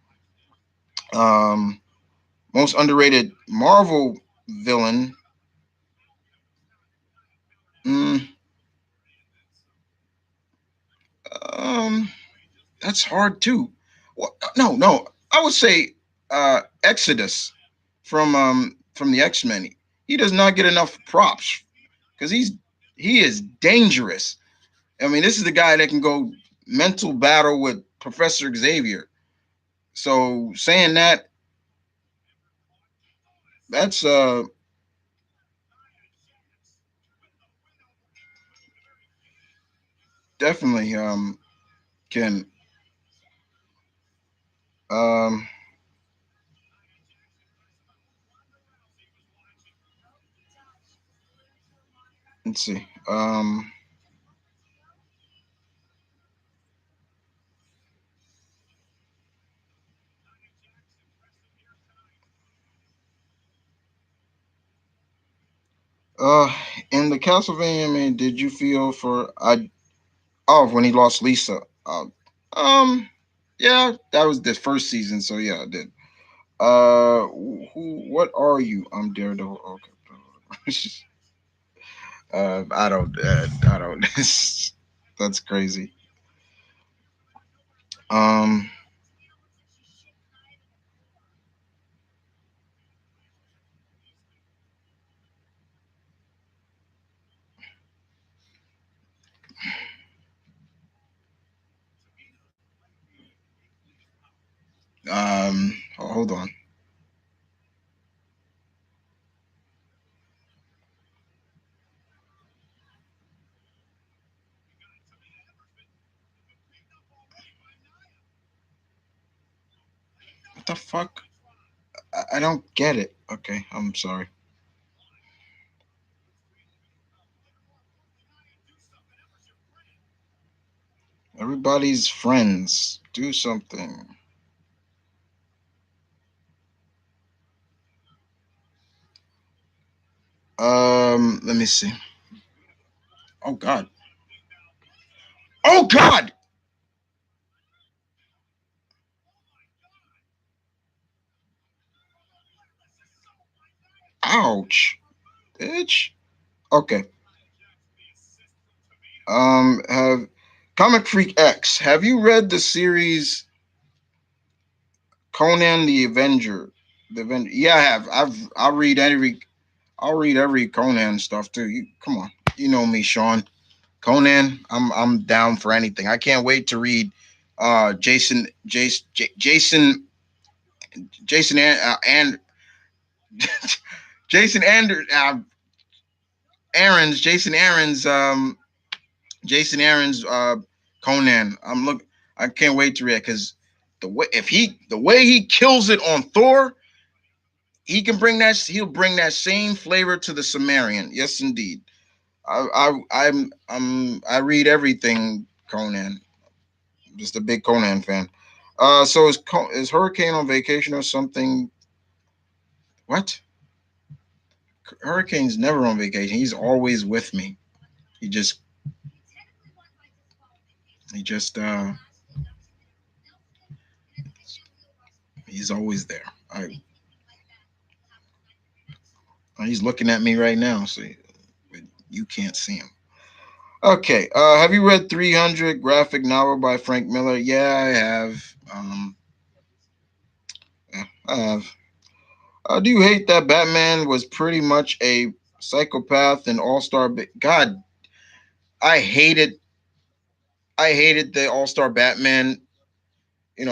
Um, Most underrated Marvel villain. Mm, um, that's hard too. No. I would say Exodus from the X-Men. He does not get enough props because he is dangerous. I mean, this is the guy that can go mental battle with Professor Xavier. So saying that, that's definitely can um let's see. Uh in the Castlevania, man, did you feel for I oh when he lost Lisa? Um yeah, that was the first season, so yeah, I did. What are you? I'm Daredevil. Okay. I don't. That's crazy. Um, Hold on. What the fuck? I don't get it. Okay, I'm sorry. Everybody's friends. Do something. Let me see. Oh God. Oh God. Ouch, bitch. Okay. Have Comic Freak X. Have you read the series Conan the Avenger? The Avenger. Yeah, I have. I'll read every Conan stuff too. You come on. You know me, Sean. Conan, I'm down for anything. I can't wait to read Jason and Jason Ander Aaron's Jason Aaron's Conan. I can't wait to read it because the way he kills it on Thor, he'll bring that same flavor to the Sumerian. Yes, indeed. I read everything Conan. Just a big Conan fan. So is Hurricane on vacation or something? What? Hurricane's never on vacation. He's always with me. He just he just he's always there. I he's looking at me right now, so you can't see him. Okay. Have you read 300 graphic novel by Frank Miller? Yeah, I have. Yeah, I have. Do you hate that Batman was pretty much a psychopath and all-star? God, I hated. I hated the all-star Batman.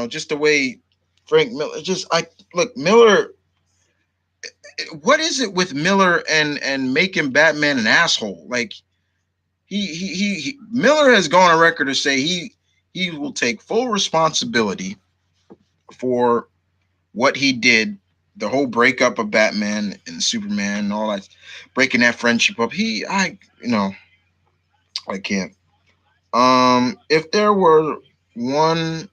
Just the way Frank Miller. Just I look Miller. What is it with Miller and making Batman an asshole? Like Miller has gone on record to say he will take full responsibility for what he did, the whole breakup of Batman and Superman and all that, breaking that friendship up. I can't. If there were one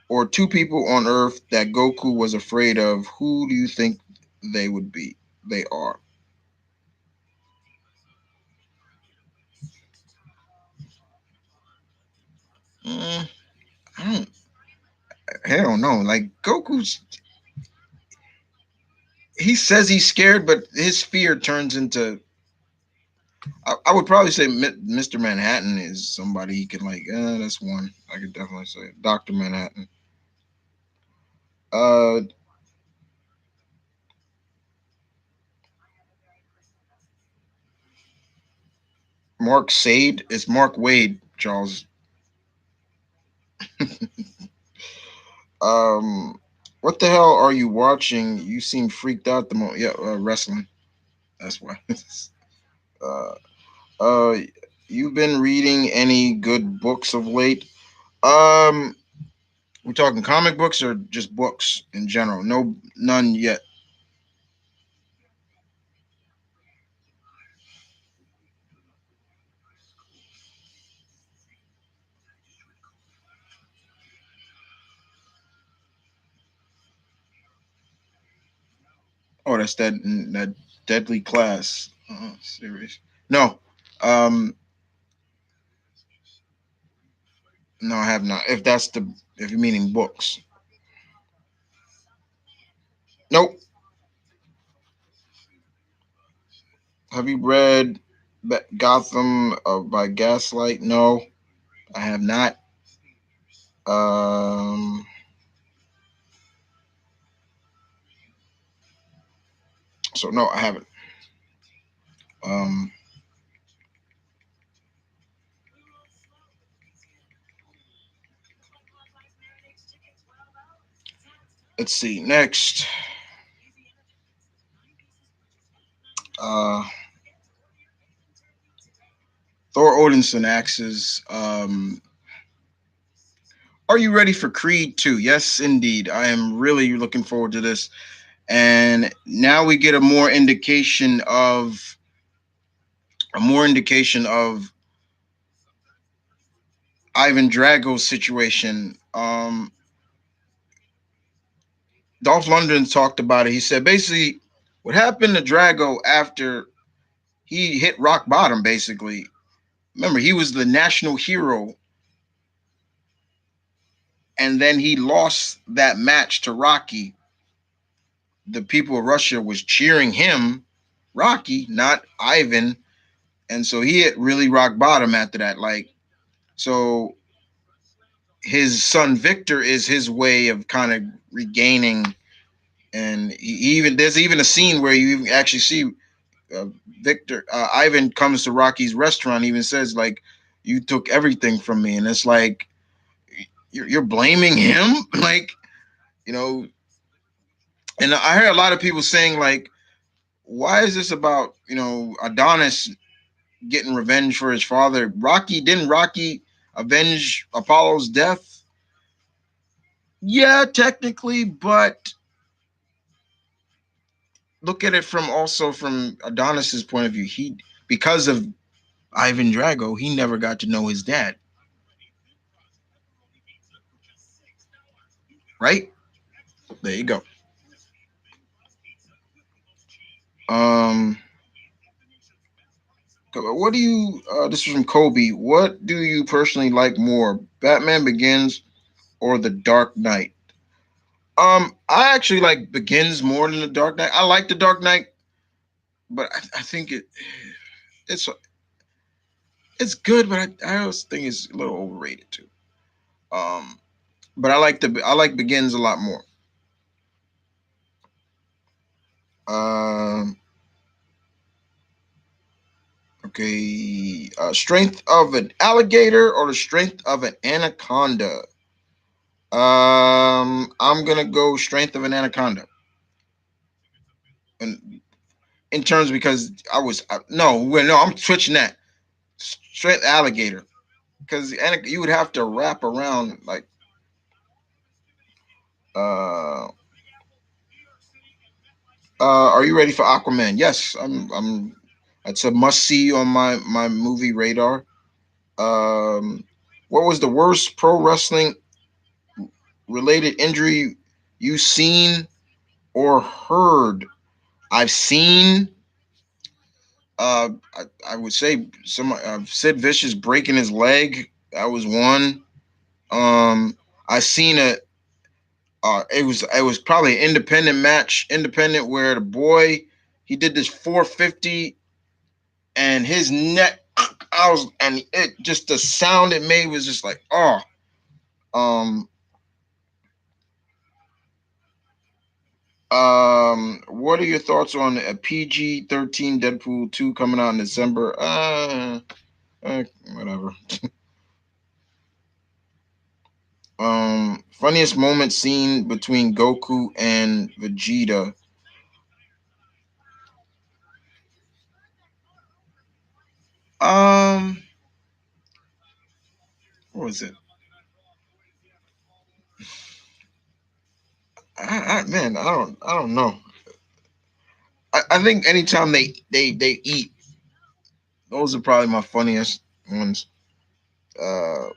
or two people on Earth that Goku was afraid of, who do you think they would be? They are. Mm, I don't. Hell no. Like Goku's, he says he's scared, but his fear turns into. I would probably say Mr. Manhattan is somebody he could like. That's one I could definitely say. Doctor Manhattan. Uh, Mark Sade. It's Mark Wade. Charles. Um, what the hell are you watching? You seem freaked out the moment. Yeah, wrestling. That's why. uh, uh, you've been reading any good books of late? Um, we're talking comic books or just books in general? No, none yet. Oh, that's that Deadly Class series. No, um, no, I have not. If you're meaning books, nope. Have you read Gotham by Gaslight? No, I have not. Um, so no, I haven't. Um, let's see. Next, uh, Thor Odinson asks, "Are you ready for Creed 2?" Yes, indeed. I am really looking forward to this. And now we get a more indication of Ivan Drago's situation. Dolph Lundgren talked about it. He said basically what happened to Drago after he hit rock bottom. Basically, remember he was the national hero, and then he lost that match to Rocky. The people of Russia was cheering him, Rocky, not Ivan, and so he hit really rock bottom after that. Like so, his son Victor is his way of kind of regaining. And he even there's even a scene where you actually see uh, Victor Ivan comes to Rocky's restaurant. Even says like, "You took everything from me," and it's like you're blaming him, like you know. And I hear a lot of people saying like, "Why is this about Adonis getting revenge for his father?" Rocky avenge Apollo's death? Yeah, technically, but look at it from Adonis's point of view. He because of Ivan Drago, he never got to know his dad, right? There you go. Um, what do you? This is from Kobe. What do you personally like more, Batman Begins or The Dark Knight? I actually like Begins more than The Dark Knight. I like The Dark Knight, but I think it's it's good, but I also think it's a little overrated too. Um, but I like Begins a lot more. Um, okay, strength of an alligator or the strength of an anaconda? I'm gonna go strength of an anaconda, and in terms because no, I'm switching that strength alligator because you would have to wrap around like uh are you ready for Aquaman? Yes, I'm. It's a must see on my movie radar. Um, what was the worst pro wrestling related injury you seen or heard? I've seen. I would say some Sid Vicious breaking his leg. That was one. I seen a. It was probably an independent match, independent where the boy he did this 450 and his neck. I was and it just the sound it made was just like oh. Um, what are your thoughts on a PG-13 Deadpool 2 coming out in December? Whatever. Funniest moment seen between Goku and Vegeta. Um, what was it? Man, I don't know. I think anytime they eat, those are probably my funniest ones. Uh,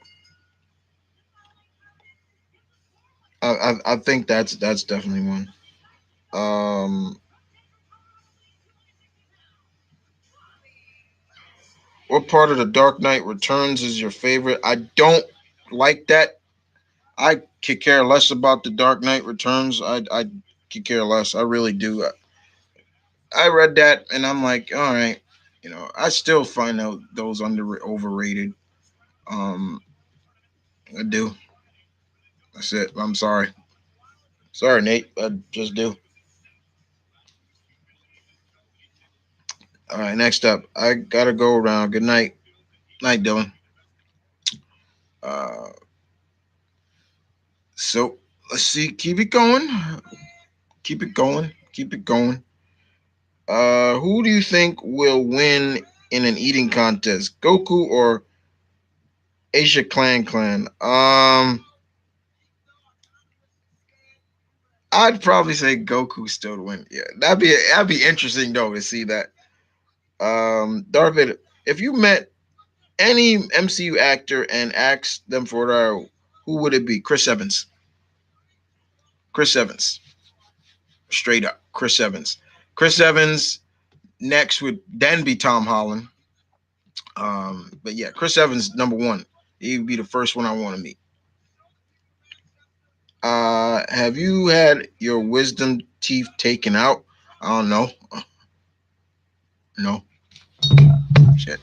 I think that's definitely one. Um, what part of the Dark Knight Returns is your favorite? I don't like that. I could care less about the Dark Knight Returns. I could care less. I really do. I read that and I'm like, all right, I still find out those overrated. Um, I do. That's it. I'm sorry. Sorry, Nate. I just do. All right, next up, I gotta go around. Good night, night, Dylan. Uh, so let's see. Keep it going. Keep it going. Keep it going. Who do you think will win in an eating contest, Goku or Asia Clan? I'd probably say Goku still to win. Yeah, that'd be interesting though to see that. Darth Vader. If you met any MCU actor and asked them for who would it be? Chris Evans. Chris Evans. Straight up, Chris Evans. Chris Evans. Next would then be Tom Holland. But yeah, Chris Evans number one. He would be the first one I want to meet. Have you had your wisdom teeth taken out? I don't know. No. Shit.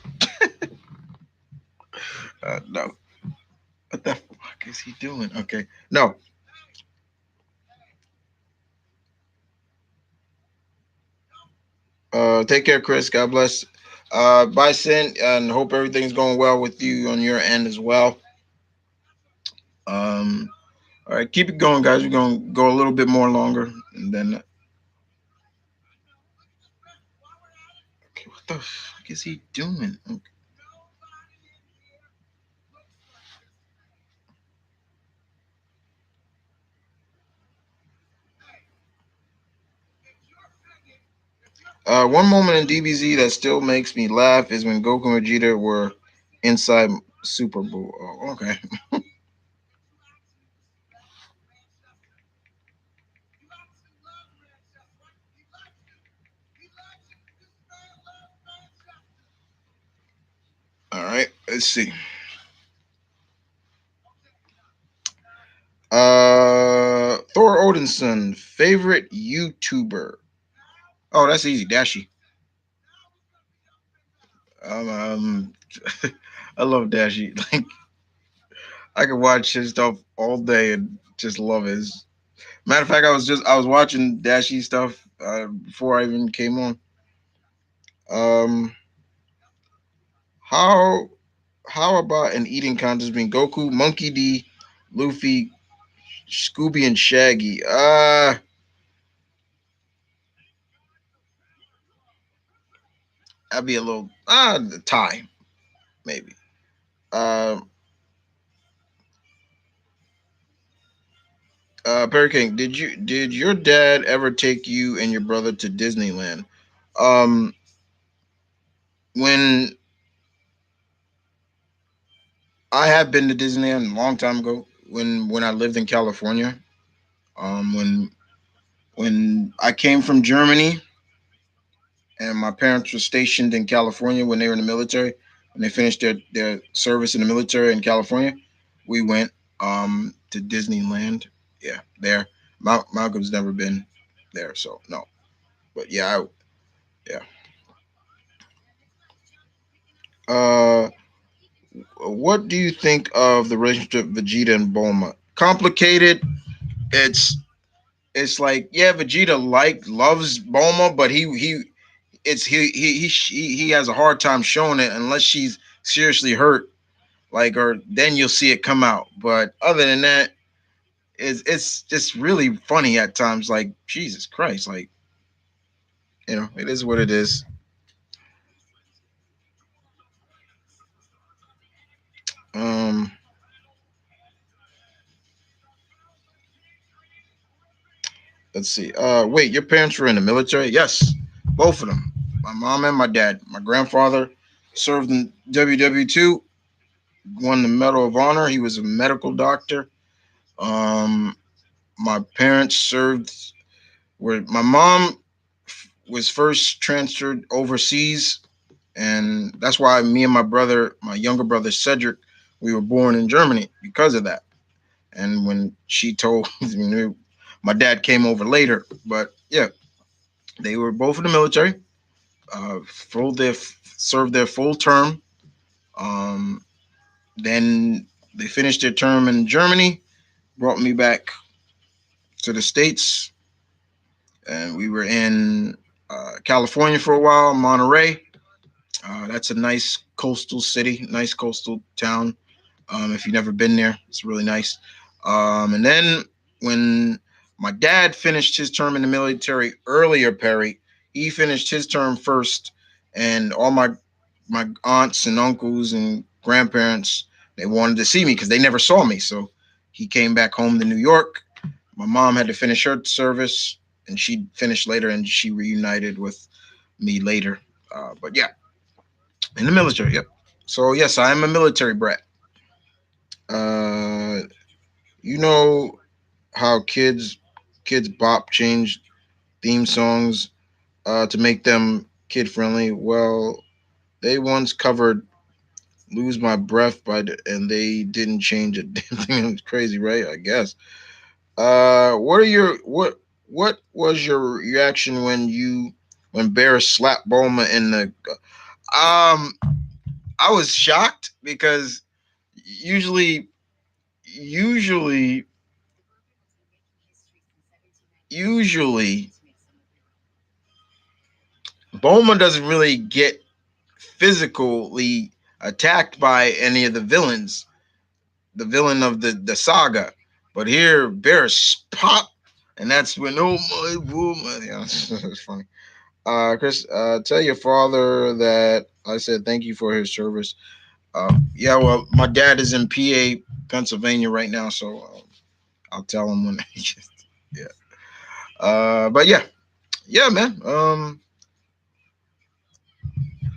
No. What the fuck is he doing? Okay. No. Take care, Chris. God bless. Bye, Sin, and hope everything's going well with you on your end as well. Um, all right, keep it going, guys. We're gonna go a little bit more longer, and then okay, what the fuck is he doing? Okay. One moment in DBZ that still makes me laugh is when Goku and Vegeta were inside Super Bowl. Oh, okay. Let's see. Thor Odinson, favorite YouTuber. Oh, that's easy. Dashi. Um, I love Dashi. Like I could watch his stuff all day and just love his. Matter of fact, I was watching Dashi stuff before I even came on. Um, how how about an eating contest between Goku, Monkey D, Luffy, Scooby, and Shaggy? That'd be a little tie maybe. Uh, Perry King, did your dad ever take you and your brother to Disneyland? Um, when I have been to Disneyland a long time ago, when I lived in California, when I came from Germany and my parents were stationed in California when they were in the military, when they finished their service in the military in California, we went to Disneyland. Yeah, there. Malcolm's never been there, so no. But yeah, yeah. Uh, what do you think of the relationship Vegeta and Bulma? Complicated. It's it's like yeah, Vegeta loves Bulma, but he has a hard time showing it unless she's seriously hurt, like or then you'll see it come out. But other than that, it's just really funny at times. Like Jesus Christ, like it is what it is. Um, let's see. Wait, your parents were in the military? Yes, both of them. My mom and my dad. My grandfather served in WW2, won the Medal of Honor. He was a medical doctor. Um, my parents served where my mom was first transferred overseas, and that's why me and my brother, my younger brother Cedric, we were born in Germany because of that. And when she told me, my dad came over later, but yeah, they were both in the military. Full their served their full term. Um, then they finished their term in Germany, brought me back to the states, and we were in California for a while, Monterey. That's a nice coastal city, nice coastal town. If you've never been there, it's really nice. And then when my dad finished his term in the military earlier, Perry, he finished his term first, and all my aunts and uncles and grandparents they wanted to see me because they never saw me. So he came back home to New York. My mom had to finish her service, and she finished later, and she reunited with me later. But yeah, in the military. Yep. So yes, I am a military brat. Uh, you know how kids bop changed theme songs to make them kid friendly. Well, they once covered "Lose My Breath" and they didn't change a damn thing. It's crazy, right? I guess. What are your what was your reaction when Bear slapped Bulma in the? Um, I was shocked because usually usually usually Bulma doesn't really get physically attacked by any of the villains, the villain of the saga. But here, Bears pop, and that's when oh my Bulma. Yeah, it's funny. Chris, tell your father that I said thank you for his service. Yeah, well, my dad is in PA, Pennsylvania right now, so I'll tell him when. Yeah. But yeah, yeah, man.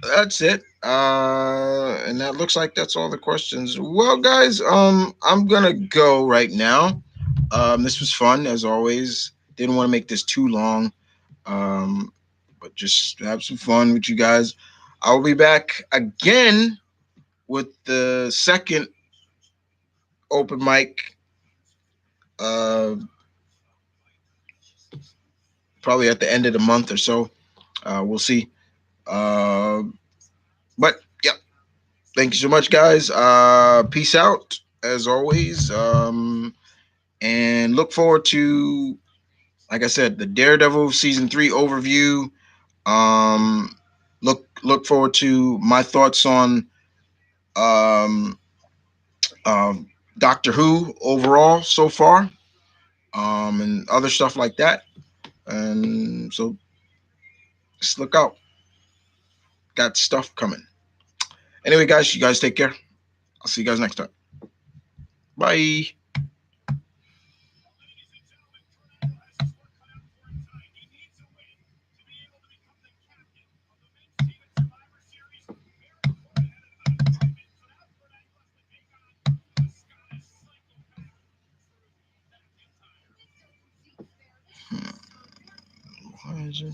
That's it. And that looks like that's all the questions. Well, guys, I'm gonna go right now. This was fun as always. Didn't want to make this too long. Um, but just have some fun with you guys. I'll be back again with the second open mic, uh, probably at the end of the month or so. We'll see. Uh, but yeah, thank you so much, guys. Peace out as always. And look forward to, like I said, the Daredevil season 3 overview. Um, look forward to my thoughts on um, um, Doctor Who overall so far, and other stuff like that. And so just look out. Got stuff coming. Anyway, guys, you guys take care. I'll see you guys next time. Bye. Why is it?